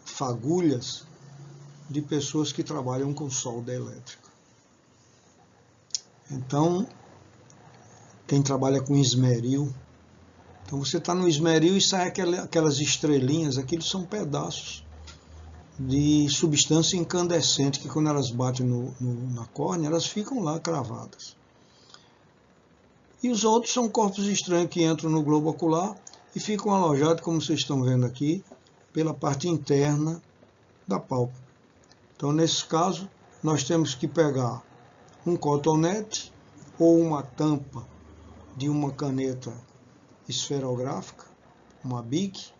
fagulhas de pessoas que trabalham com solda elétrica. Então, quem trabalha com esmeril, então você está no esmeril e sai aquelas estrelinhas, aqueles são pedaços de substância incandescente que quando elas batem na córnea, elas ficam lá cravadas. E os outros são corpos estranhos que entram no globo ocular e ficam alojados, como vocês estão vendo aqui, pela parte interna da pálpebra. Então, nesse caso, nós temos que pegar um cotonete ou uma tampa de uma caneta esferográfica, uma bic,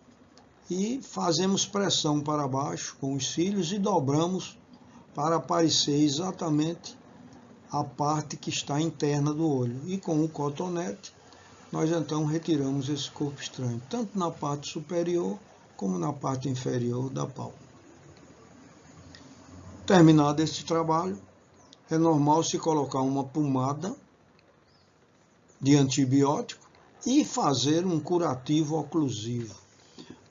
e fazemos pressão para baixo com os cílios e dobramos para aparecer exatamente a parte que está interna do olho. E com o cotonete, nós então retiramos esse corpo estranho, tanto na parte superior como na parte inferior da pálpebra. Terminado este trabalho, é normal se colocar uma pomada de antibiótico e fazer um curativo oclusivo.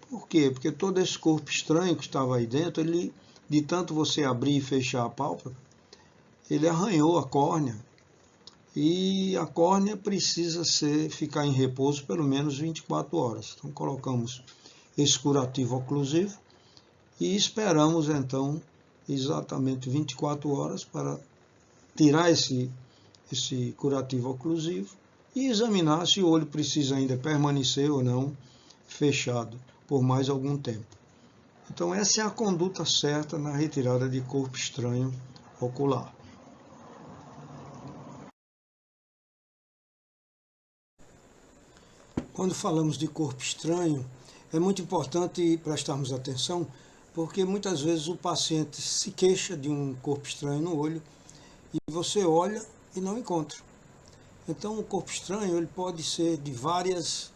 Por quê? Porque todo esse corpo estranho que estava aí dentro, ele, de tanto você abrir e fechar a pálpebra, ele arranhou a córnea. E a córnea precisa ficar em repouso pelo menos 24 horas. Então colocamos esse curativo oclusivo e esperamos então exatamente 24 horas para tirar esse curativo oclusivo e examinar se o olho precisa ainda permanecer ou não fechado por mais algum tempo. Então essa é a conduta certa na retirada de corpo estranho ocular. Quando falamos de corpo estranho, é muito importante prestarmos atenção, porque muitas vezes o paciente se queixa de um corpo estranho no olho e você olha e não encontra. Então o corpo estranho ele pode ser de várias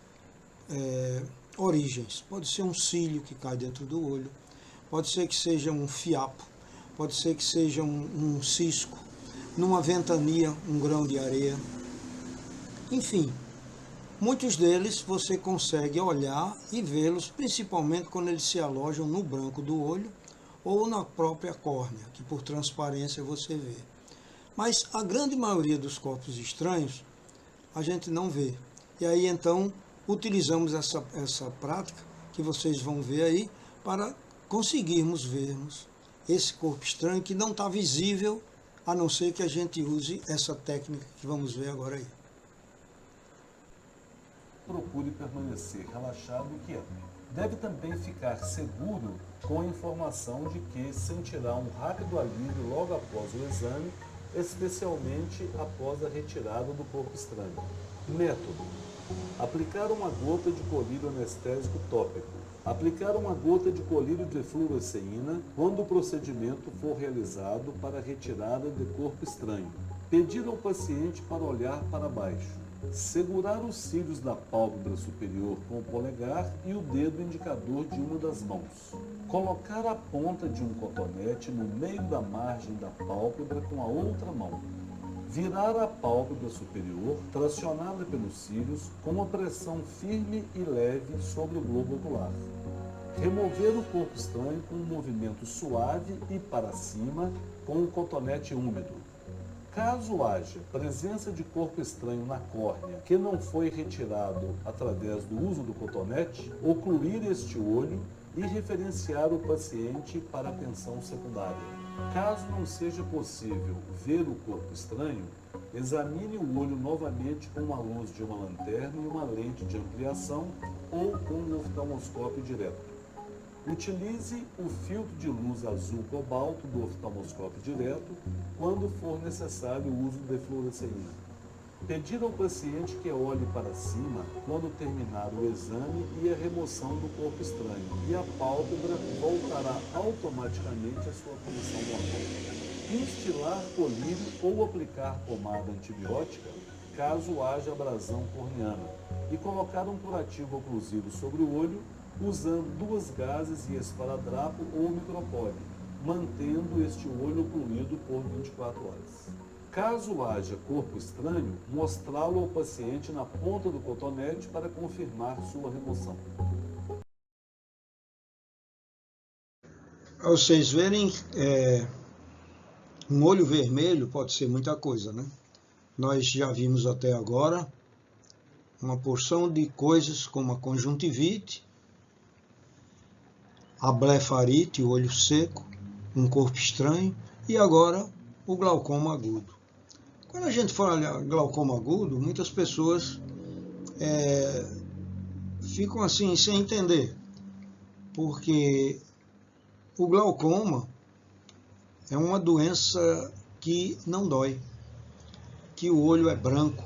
origens. Pode ser um cílio que cai dentro do olho, pode ser que seja um fiapo, pode ser que seja um cisco, numa ventania, um grão de areia. Enfim, muitos deles você consegue olhar e vê-los, principalmente quando eles se alojam no branco do olho ou na própria córnea, que por transparência você vê. Mas a grande maioria dos corpos estranhos a gente não vê. E aí então utilizamos essa prática que vocês vão ver aí para conseguirmos vermos esse corpo estranho que não está visível, a não ser que a gente use essa técnica que vamos ver agora aí. Procure permanecer relaxado e quieto. Deve também ficar seguro com a informação de que sentirá um rápido alívio logo após o exame, especialmente após a retirada do corpo estranho. Método: aplicar uma gota de colírio anestésico tópico. Aplicar uma gota de colírio de fluoresceína quando o procedimento for realizado para a retirada de corpo estranho. Pedir ao paciente para olhar para baixo. Segurar os cílios da pálpebra superior com o polegar e o dedo indicador de uma das mãos. Colocar a ponta de um cotonete no meio da margem da pálpebra com a outra mão. Virar a pálpebra superior, tracionada pelos cílios, com uma pressão firme e leve sobre o globo ocular. Remover o corpo estranho com um movimento suave e para cima com o cotonete úmido. Caso haja presença de corpo estranho na córnea que não foi retirado através do uso do cotonete, ocluir este olho e referenciar o paciente para atenção secundária. Caso não seja possível ver o corpo estranho, examine o olho novamente com a luz de uma lanterna e uma lente de ampliação ou com um oftalmoscópio direto. Utilize o filtro de luz azul cobalto do oftalmoscópio direto quando for necessário o uso de fluoresceína. Pedir ao paciente que olhe para cima quando terminar o exame e a remoção do corpo estranho, e a pálpebra voltará automaticamente à sua posição normal. Instilar colírio ou aplicar pomada antibiótica caso haja abrasão corneana, e colocar um curativo oclusivo sobre o olho usando 2 gases e esparadrapo ou micropore, mantendo este olho ocluído por 24 horas. Caso haja corpo estranho, mostrá-lo ao paciente na ponta do cotonete para confirmar sua remoção. Para vocês verem, um olho vermelho pode ser muita coisa, né? Nós já vimos até agora uma porção de coisas como a conjuntivite, a blefarite, o olho seco, um corpo estranho e agora o glaucoma agudo. Quando a gente fala glaucoma agudo, muitas pessoas ficam assim sem entender, porque o glaucoma é uma doença que não dói, que o olho é branco,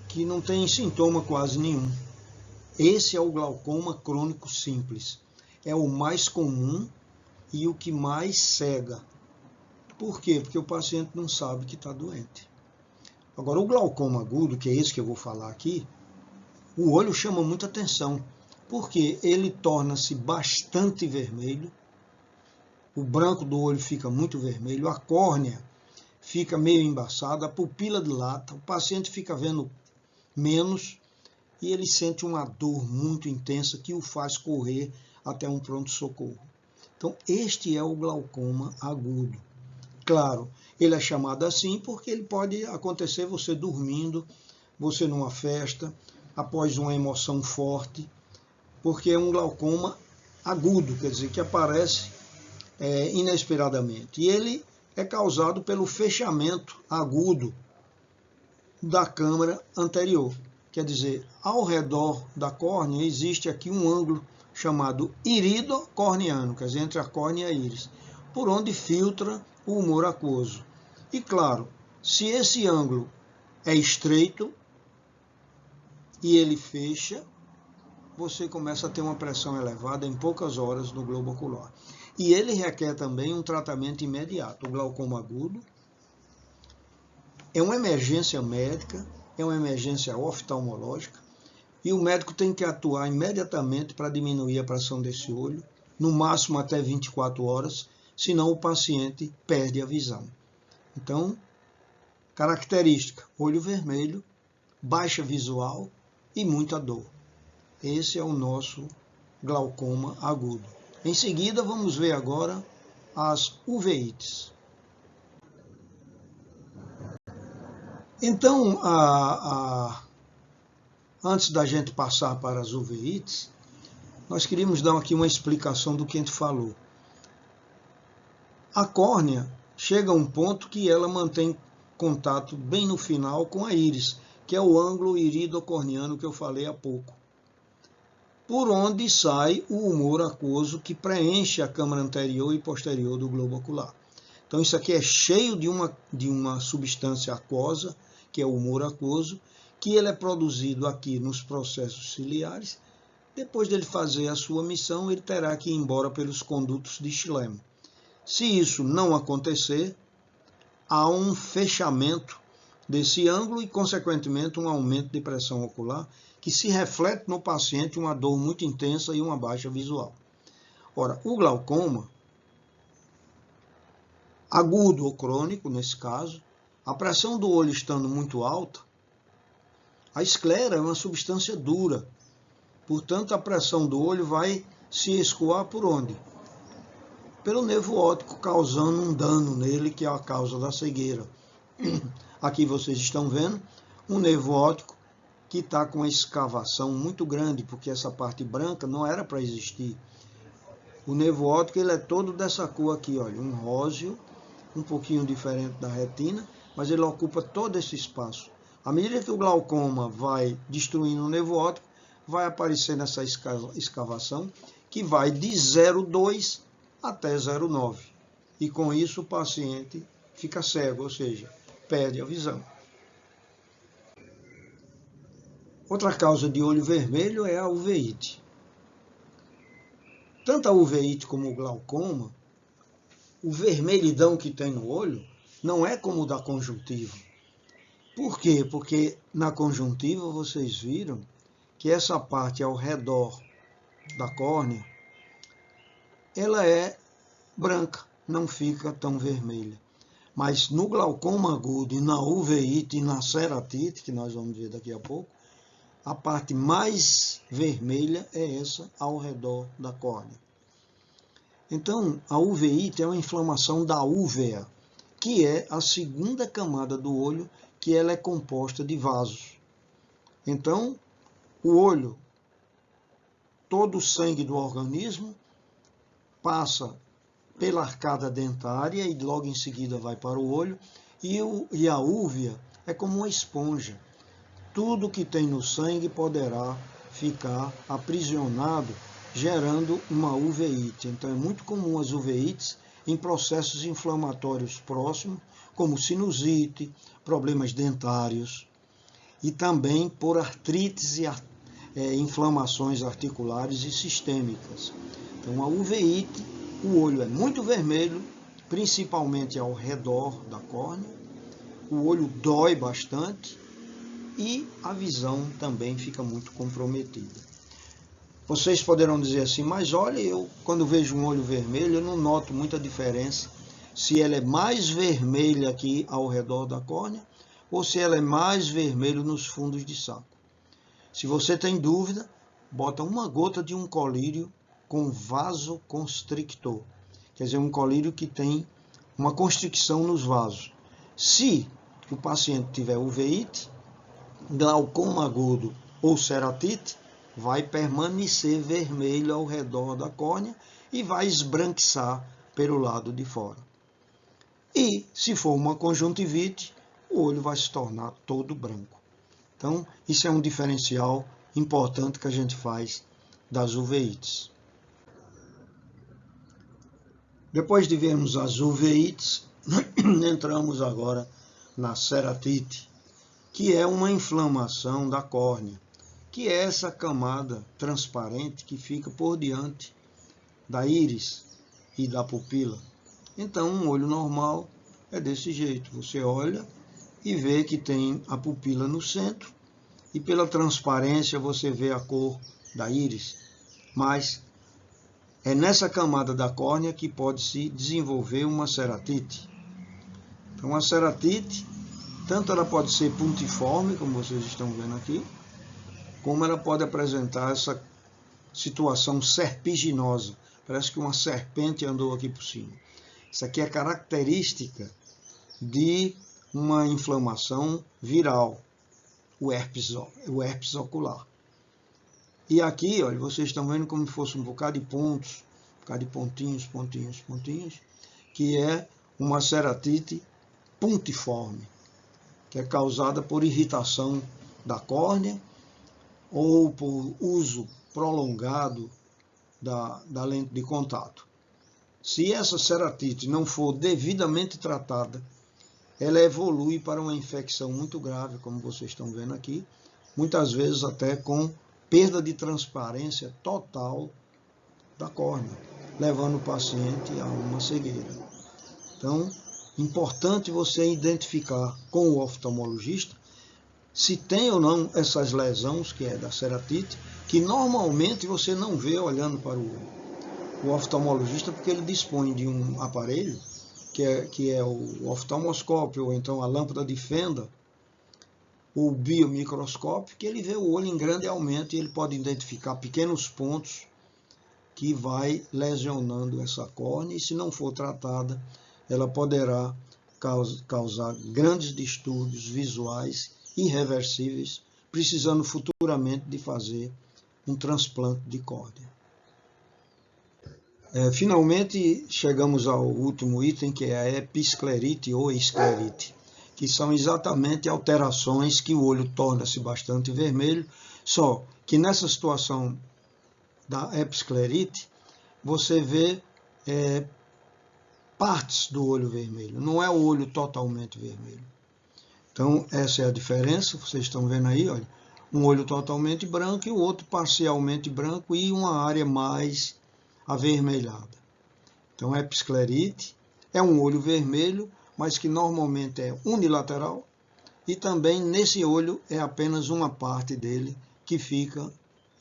que não tem sintoma quase nenhum. Esse é o glaucoma crônico simples. É o mais comum e o que mais cega. Por quê? Porque o paciente não sabe que está doente. Agora, o glaucoma agudo, que é esse que eu vou falar aqui, o olho chama muita atenção, porque ele torna-se bastante vermelho, o branco do olho fica muito vermelho, a córnea fica meio embaçada, a pupila dilata, o paciente fica vendo menos e ele sente uma dor muito intensa que o faz correr até um pronto-socorro. Então, este é o glaucoma agudo. Claro, ele é chamado assim porque ele pode acontecer você dormindo, você numa festa, após uma emoção forte, porque é um glaucoma agudo, quer dizer, que aparece inesperadamente. E ele é causado pelo fechamento agudo da câmara anterior. Quer dizer, ao redor da córnea existe aqui um ângulo chamado irido corneano, quer dizer, entre a córnea e a íris, por onde filtra o humor aquoso. E claro, se esse ângulo é estreito e ele fecha, você começa a ter uma pressão elevada em poucas horas no globo ocular. E ele requer também um tratamento imediato. O glaucoma agudo é uma emergência médica, é uma emergência oftalmológica, e o médico tem que atuar imediatamente para diminuir a pressão desse olho, no máximo até 24 horas, senão o paciente perde a visão. Então, característica: olho vermelho, baixa visual e muita dor. Esse é o nosso glaucoma agudo. Em seguida, vamos ver agora as uveites. Então, antes da gente passar para as uveites, nós queríamos dar aqui uma explicação do que a gente falou. A córnea chega a um ponto que ela mantém contato bem no final com a íris, que é o ângulo iridocorneano que eu falei há pouco, por onde sai o humor aquoso que preenche a câmara anterior e posterior do globo ocular. Então isso aqui é cheio de uma substância aquosa, que é o humor aquoso, que ele é produzido aqui nos processos ciliares. Depois dele fazer a sua missão, ele terá que ir embora pelos condutos de Schlemm. Se isso não acontecer, há um fechamento desse ângulo e, consequentemente, um aumento de pressão ocular, que se reflete no paciente uma dor muito intensa e uma baixa visual. Ora, o glaucoma, agudo ou crônico, nesse caso, a pressão do olho estando muito alta, a esclera é uma substância dura, portanto, a pressão do olho vai se escoar por onde? Pelo nervo óptico, causando um dano nele, que é a causa da cegueira. Aqui vocês estão vendo um nervo óptico que está com uma escavação muito grande, porque essa parte branca não era para existir. O nervo óptico ele é todo dessa cor aqui, olha, um róseo, um pouquinho diferente da retina, mas ele ocupa todo esse espaço. À medida que o glaucoma vai destruindo o nervo óptico, vai aparecendo essa escavação, que vai de 0,2 até 0,9. E com isso o paciente fica cego, ou seja, perde a visão. Outra causa de olho vermelho é a uveíte. Tanto a uveíte como o glaucoma, o vermelhidão que tem no olho não é como o da conjuntiva. Por quê? Porque na conjuntiva vocês viram que essa parte ao redor da córnea, ela é branca, não fica tão vermelha. Mas no glaucoma agudo e na uveíte e na ceratite, que nós vamos ver daqui a pouco, a parte mais vermelha é essa ao redor da córnea. Então, a uveíte é uma inflamação da úvea, que é a segunda camada do olho, que ela é composta de vasos. Então, o olho, todo o sangue do organismo, passa pela arcada dentária e logo em seguida vai para o olho, e a úvea é como uma esponja. Tudo que tem no sangue poderá ficar aprisionado, gerando uma uveíte. Então é muito comum as uveites em processos inflamatórios próximos, como sinusite, problemas dentários, e também por artrites e inflamações articulares e sistêmicas. Então a uveíte, o olho é muito vermelho, principalmente ao redor da córnea, o olho dói bastante e a visão também fica muito comprometida. Vocês poderão dizer assim, mas olha, eu quando vejo um olho vermelho, eu não noto muita diferença se ela é mais vermelha aqui ao redor da córnea ou se ela é mais vermelha nos fundos de saco. Se você tem dúvida, bota uma gota de um colírio com vasoconstrictor, quer dizer, um colírio que tem uma constricção nos vasos. Se o paciente tiver uveíte, glaucoma agudo ou ceratite, vai permanecer vermelho ao redor da córnea e vai esbranquiçar pelo lado de fora. E, se for uma conjuntivite, o olho vai se tornar todo branco. Então, isso é um diferencial importante que a gente faz das uveites. Depois de vermos as uveites, entramos agora na ceratite, que é uma inflamação da córnea, que é essa camada transparente que fica por diante da íris e da pupila. Então, um olho normal é desse jeito. Você olha e vê que tem a pupila no centro e pela transparência você vê a cor da íris. Mas é nessa camada da córnea que pode se desenvolver uma ceratite. Então, a ceratite, tanto ela pode ser puntiforme, como vocês estão vendo aqui, como ela pode apresentar essa situação serpiginosa. Parece que uma serpente andou aqui por cima. Isso aqui é característica de uma inflamação viral, o herpes ocular. E aqui, olha, vocês estão vendo como se fosse um bocado de pontos, um bocado de pontinhos, pontinhos, pontinhos, que é uma ceratite puntiforme, que é causada por irritação da córnea ou por uso prolongado da lente de contato. Se essa ceratite não for devidamente tratada, ela evolui para uma infecção muito grave, como vocês estão vendo aqui, muitas vezes até com perda de transparência total da córnea, levando o paciente a uma cegueira. Então, importante você identificar com o oftalmologista se tem ou não essas lesões, que é da ceratite, que normalmente você não vê olhando para o oftalmologista, porque ele dispõe de um aparelho, que é o oftalmoscópio, ou então a lâmpada de Fenda, o biomicroscópio, que ele vê o olho em grande aumento e ele pode identificar pequenos pontos que vai lesionando essa córnea, e se não for tratada, ela poderá causar grandes distúrbios visuais irreversíveis, precisando futuramente de fazer um transplante de córnea. Finalmente, chegamos ao último item, que é a episclerite ou esclerite, que são exatamente alterações que o olho torna-se bastante vermelho, só que nessa situação da episclerite, você vê partes do olho vermelho, não é o olho totalmente vermelho. Então, essa é a diferença, vocês estão vendo aí, olha, um olho totalmente branco e o outro parcialmente branco e uma área mais avermelhada. Então, a episclerite é um olho vermelho, mas que normalmente é unilateral, e também nesse olho é apenas uma parte dele que fica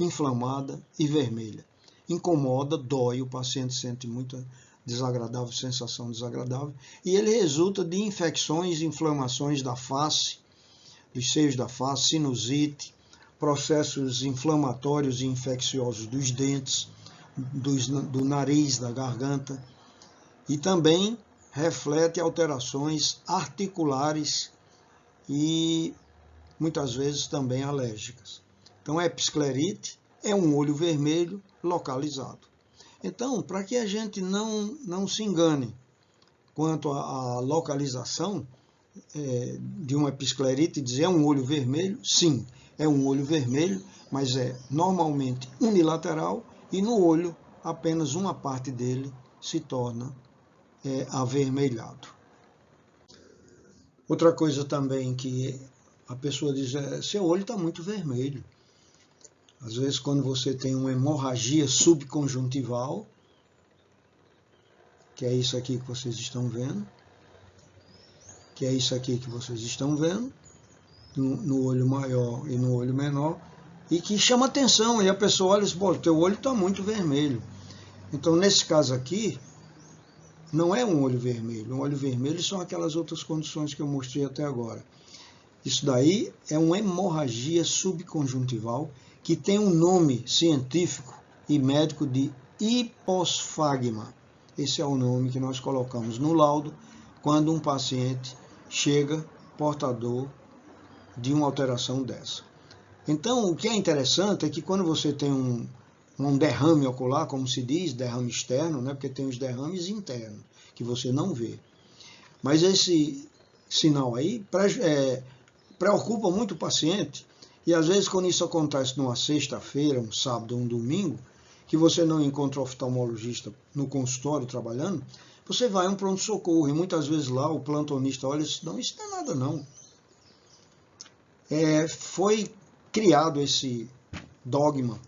inflamada e vermelha. Incomoda, dói, o paciente sente muita desagradável, sensação desagradável, e ele resulta de infecções e inflamações da face, dos seios da face, sinusite, processos inflamatórios e infecciosos dos dentes, do nariz, da garganta, e também reflete alterações articulares e muitas vezes também alérgicas. Então, a episclerite é um olho vermelho localizado. Então, para que a gente não se engane quanto à localização de uma episclerite, dizer é um olho vermelho, sim, é um olho vermelho, mas é normalmente unilateral e no olho apenas uma parte dele se torna avermelhado. Outra coisa também que a pessoa diz seu olho está muito vermelho. Às vezes, quando você tem uma hemorragia subconjuntival, que é isso aqui que vocês estão vendo, no olho maior e no olho menor, e que chama atenção, e a pessoa olha e diz, pô, teu olho está muito vermelho. Então, nesse caso aqui, não é um olho vermelho. Um olho vermelho são aquelas outras condições que eu mostrei até agora. Isso daí é uma hemorragia subconjuntival, que tem um nome científico e médico de hiposfagma. Esse é o nome que nós colocamos no laudo quando um paciente chega portador de uma alteração dessa. Então, o que é interessante é que quando você tem um derrame ocular, como se diz, derrame externo, né, porque tem os derrames internos, que você não vê. Mas esse sinal aí preocupa muito o paciente, E às vezes quando isso acontece numa sexta-feira, um sábado ou um domingo, que você não encontra o oftalmologista no consultório trabalhando, você vai a um pronto-socorro e muitas vezes lá o plantonista olha e diz, não, isso não é nada não. Foi criado esse dogma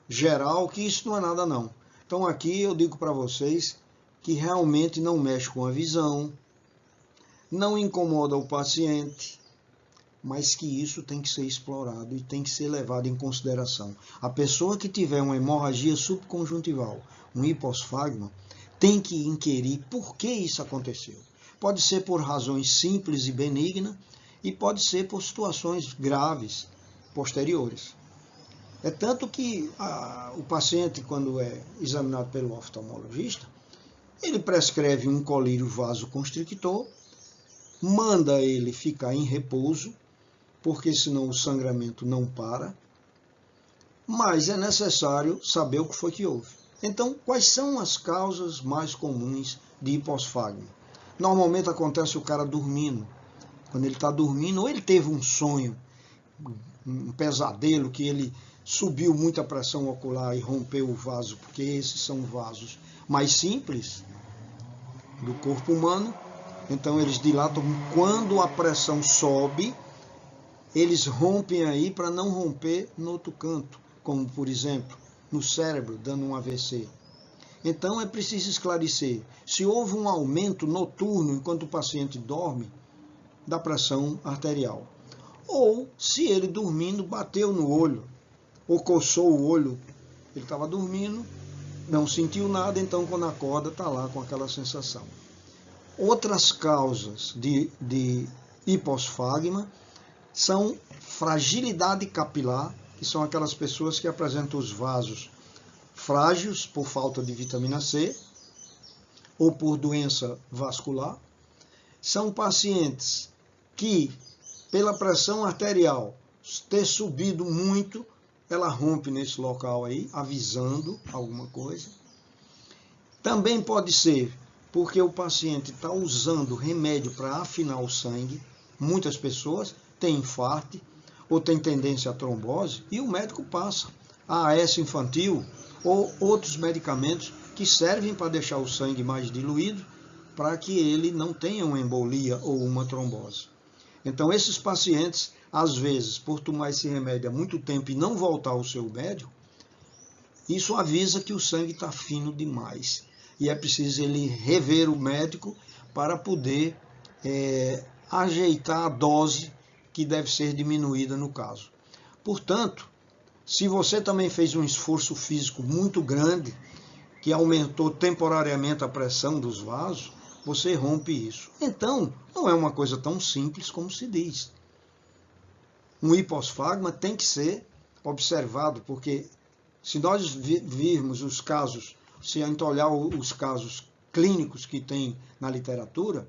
geral que isso não é nada não. Então aqui eu digo para vocês que realmente não mexe com a visão, não incomoda o paciente, mas que isso tem que ser explorado e tem que ser levado em consideração. A pessoa que tiver uma hemorragia subconjuntival, um hiposfagma, tem que inquirir por que isso aconteceu. Pode ser por razões simples e benignas e pode ser por situações graves posteriores. É tanto que o paciente, quando é examinado pelo oftalmologista, ele prescreve um colírio vasoconstrictor, manda ele ficar em repouso, porque senão o sangramento não para, mas é necessário saber o que foi que houve. Então, quais são as causas mais comuns de hiposfagma? Normalmente acontece o cara dormindo. Quando ele está dormindo, ou ele teve um sonho, um pesadelo, que ele subiu muita pressão ocular e rompeu o vaso, porque esses são vasos mais simples do corpo humano. Então eles dilatam. Quando a pressão sobe, eles rompem aí para não romper no outro canto, como por exemplo no cérebro, dando um AVC. Então é preciso esclarecer se houve um aumento noturno enquanto o paciente dorme da pressão arterial, ou se ele dormindo bateu no olho, ou coçou o olho, ele estava dormindo, não sentiu nada, então quando acorda está lá com aquela sensação. Outras causas de hiposfagma são fragilidade capilar, que são aquelas pessoas que apresentam os vasos frágeis por falta de vitamina C ou por doença vascular. São pacientes que, pela pressão arterial ter subido muito, ela rompe nesse local aí, avisando alguma coisa. Também pode ser porque o paciente está usando remédio para afinar o sangue. Muitas pessoas têm infarto ou têm tendência à trombose e o médico passa a AS infantil ou outros medicamentos que servem para deixar o sangue mais diluído para que ele não tenha uma embolia ou uma trombose. Então esses pacientes, às vezes, por tomar esse remédio há muito tempo e não voltar ao seu médico, isso avisa que o sangue está fino demais. E é preciso ele rever o médico para poder ajeitar a dose que deve ser diminuída no caso. Portanto, se você também fez um esforço físico muito grande, que aumentou temporariamente a pressão dos vasos, você rompe isso. Então, não é uma coisa tão simples como se diz. Um hiposfagma tem que ser observado, porque se nós virmos os casos, se a gente olhar os casos clínicos que tem na literatura,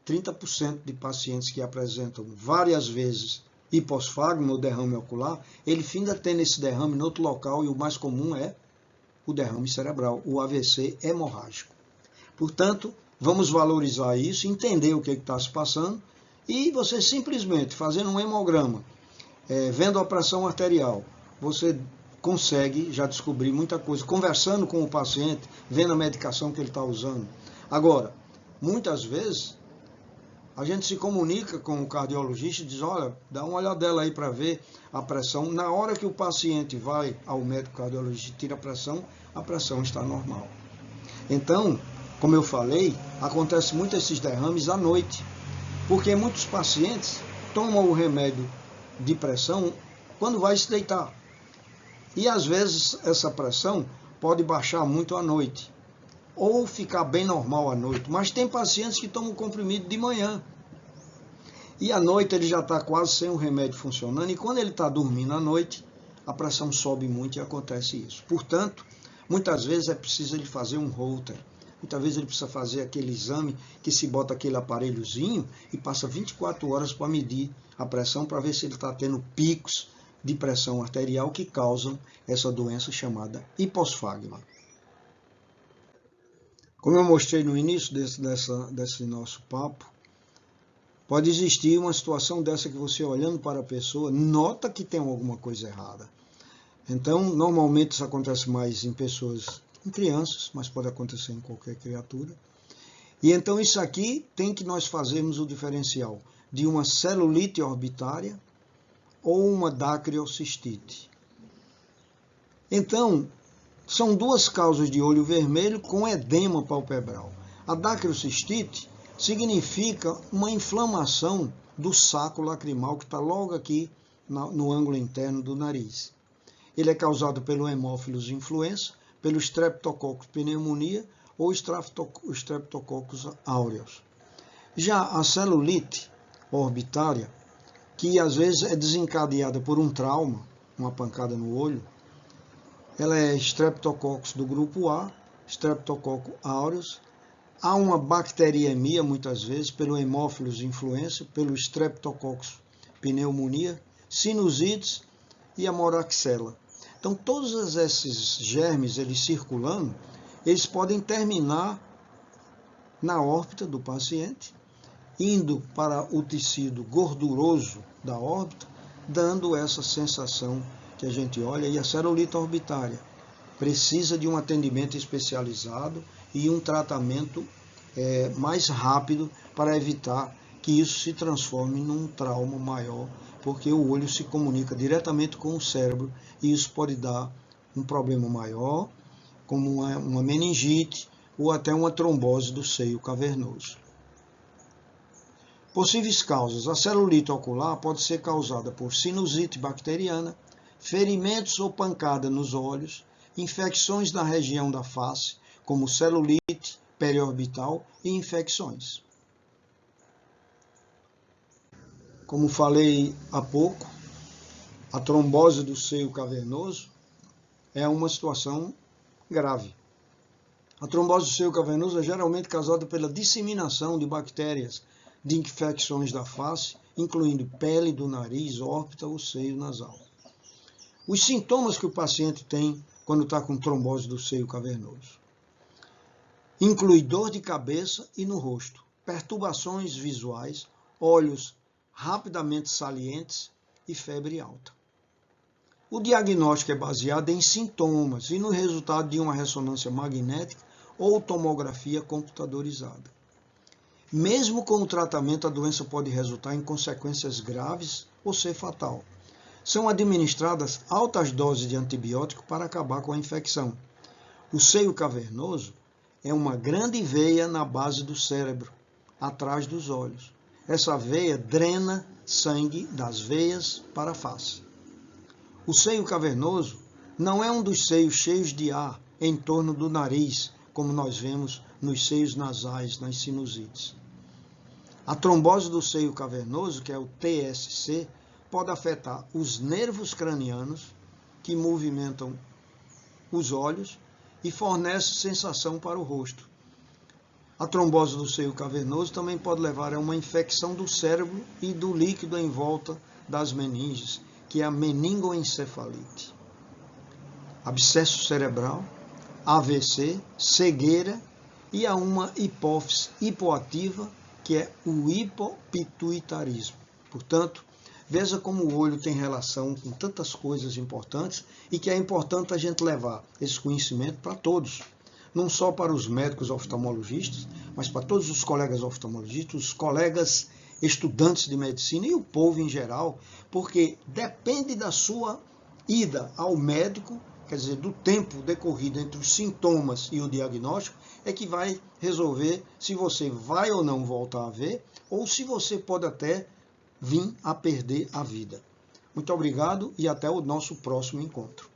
30% de pacientes que apresentam várias vezes hiposfagma ou derrame ocular, ele finda tendo esse derrame em outro local e o mais comum é o derrame cerebral, o AVC hemorrágico. Portanto, vamos valorizar isso, entender o que está se passando e você simplesmente fazendo um hemograma, vendo a pressão arterial, você consegue já descobrir muita coisa, conversando com o paciente, vendo a medicação que ele está usando. Agora, muitas vezes, a gente se comunica com o cardiologista e diz, olha, dá uma olhadela aí para ver a pressão. Na hora que o paciente vai ao médico cardiologista e tira a pressão está normal. Então, como eu falei, acontece muito esses derrames à noite, porque muitos pacientes tomam o remédio de pressão quando vai se deitar. E às vezes essa pressão pode baixar muito à noite, ou ficar bem normal à noite. Mas tem pacientes que tomam o comprimido de manhã. E à noite ele já está quase sem o remédio funcionando. E quando ele está dormindo à noite, a pressão sobe muito e acontece isso. Portanto, muitas vezes é preciso ele fazer um Holter. Muitas vezes ele precisa fazer aquele exame que se bota aquele aparelhozinho e passa 24 horas para medir a pressão para ver se ele está tendo picos de pressão arterial que causam essa doença chamada hiposfagma. Como eu mostrei no início desse nosso papo, Pode existir uma situação dessa que você, olhando para a pessoa, nota que tem alguma coisa errada. Então, normalmente isso acontece mais em pessoas, em crianças, mas pode acontecer em qualquer criatura. E então isso aqui tem que nós fazermos o diferencial de uma celulite orbitária ou uma dacriocistite. Então, são duas causas de olho vermelho com edema palpebral. A dacriocistite significa uma inflamação do saco lacrimal que está logo aqui no ângulo interno do nariz. Ele é causado pelo Haemophilus influenza, pelo Streptococcus pneumonia ou Streptococcus aureus. Já a celulite orbitária, que às vezes é desencadeada por um trauma, uma pancada no olho, ela é Streptococcus do grupo A, Streptococcus aureus. Há uma bacteriemia, muitas vezes, pelo Haemophilus influenza, pelo Streptococcus pneumonia, sinusites e a moraxella. Então, todos esses germes, eles circulando, eles podem terminar na órbita do paciente, indo para o tecido gorduroso da órbita, dando essa sensação que a gente olha. E a celulite orbitária precisa de um atendimento especializado e um tratamento mais rápido para evitar que isso se transforme num trauma maior, porque o olho se comunica diretamente com o cérebro e isso pode dar um problema maior, como uma meningite ou até uma trombose do seio cavernoso. Possíveis causas. A celulite ocular pode ser causada por sinusite bacteriana, ferimentos ou pancada nos olhos, infecções na região da face, como celulite periorbital e infecções. Como falei há pouco, a trombose do seio cavernoso é uma situação grave. A trombose do seio cavernoso é geralmente causada pela disseminação de bactérias de infecções da face, incluindo pele do nariz, órbita ou seio nasal. Os sintomas que o paciente tem quando está com trombose do seio cavernoso inclui dor de cabeça e no rosto, perturbações visuais, olhos rapidamente salientes e febre alta. O diagnóstico é baseado em sintomas e no resultado de uma ressonância magnética ou tomografia computadorizada. Mesmo com o tratamento, a doença pode resultar em consequências graves ou ser fatal. São administradas altas doses de antibiótico para acabar com a infecção. O seio cavernoso é uma grande veia na base do cérebro, atrás dos olhos. Essa veia drena sangue das veias para a face. O seio cavernoso não é um dos seios cheios de ar em torno do nariz, como nós vemos nos seios nasais, nas sinusites. A trombose do seio cavernoso, que é o TSC, pode afetar os nervos cranianos, que movimentam os olhos e fornece sensação para o rosto. A trombose do seio cavernoso também pode levar a uma infecção do cérebro e do líquido em volta das meninges, que é a meningoencefalite. Abscesso cerebral, AVC, cegueira e há uma hipófise hipoativa, que é o hipopituitarismo. Portanto, veja como o olho tem relação com tantas coisas importantes e que é importante a gente levar esse conhecimento para todos. Não só para os médicos oftalmologistas, mas para todos os colegas oftalmologistas, os colegas estudantes de medicina e o povo em geral, porque depende da sua ida ao médico, quer dizer, do tempo decorrido entre os sintomas e o diagnóstico, é que vai resolver se você vai ou não voltar a ver, ou se você pode até vir a perder a vida. Muito obrigado e até o nosso próximo encontro.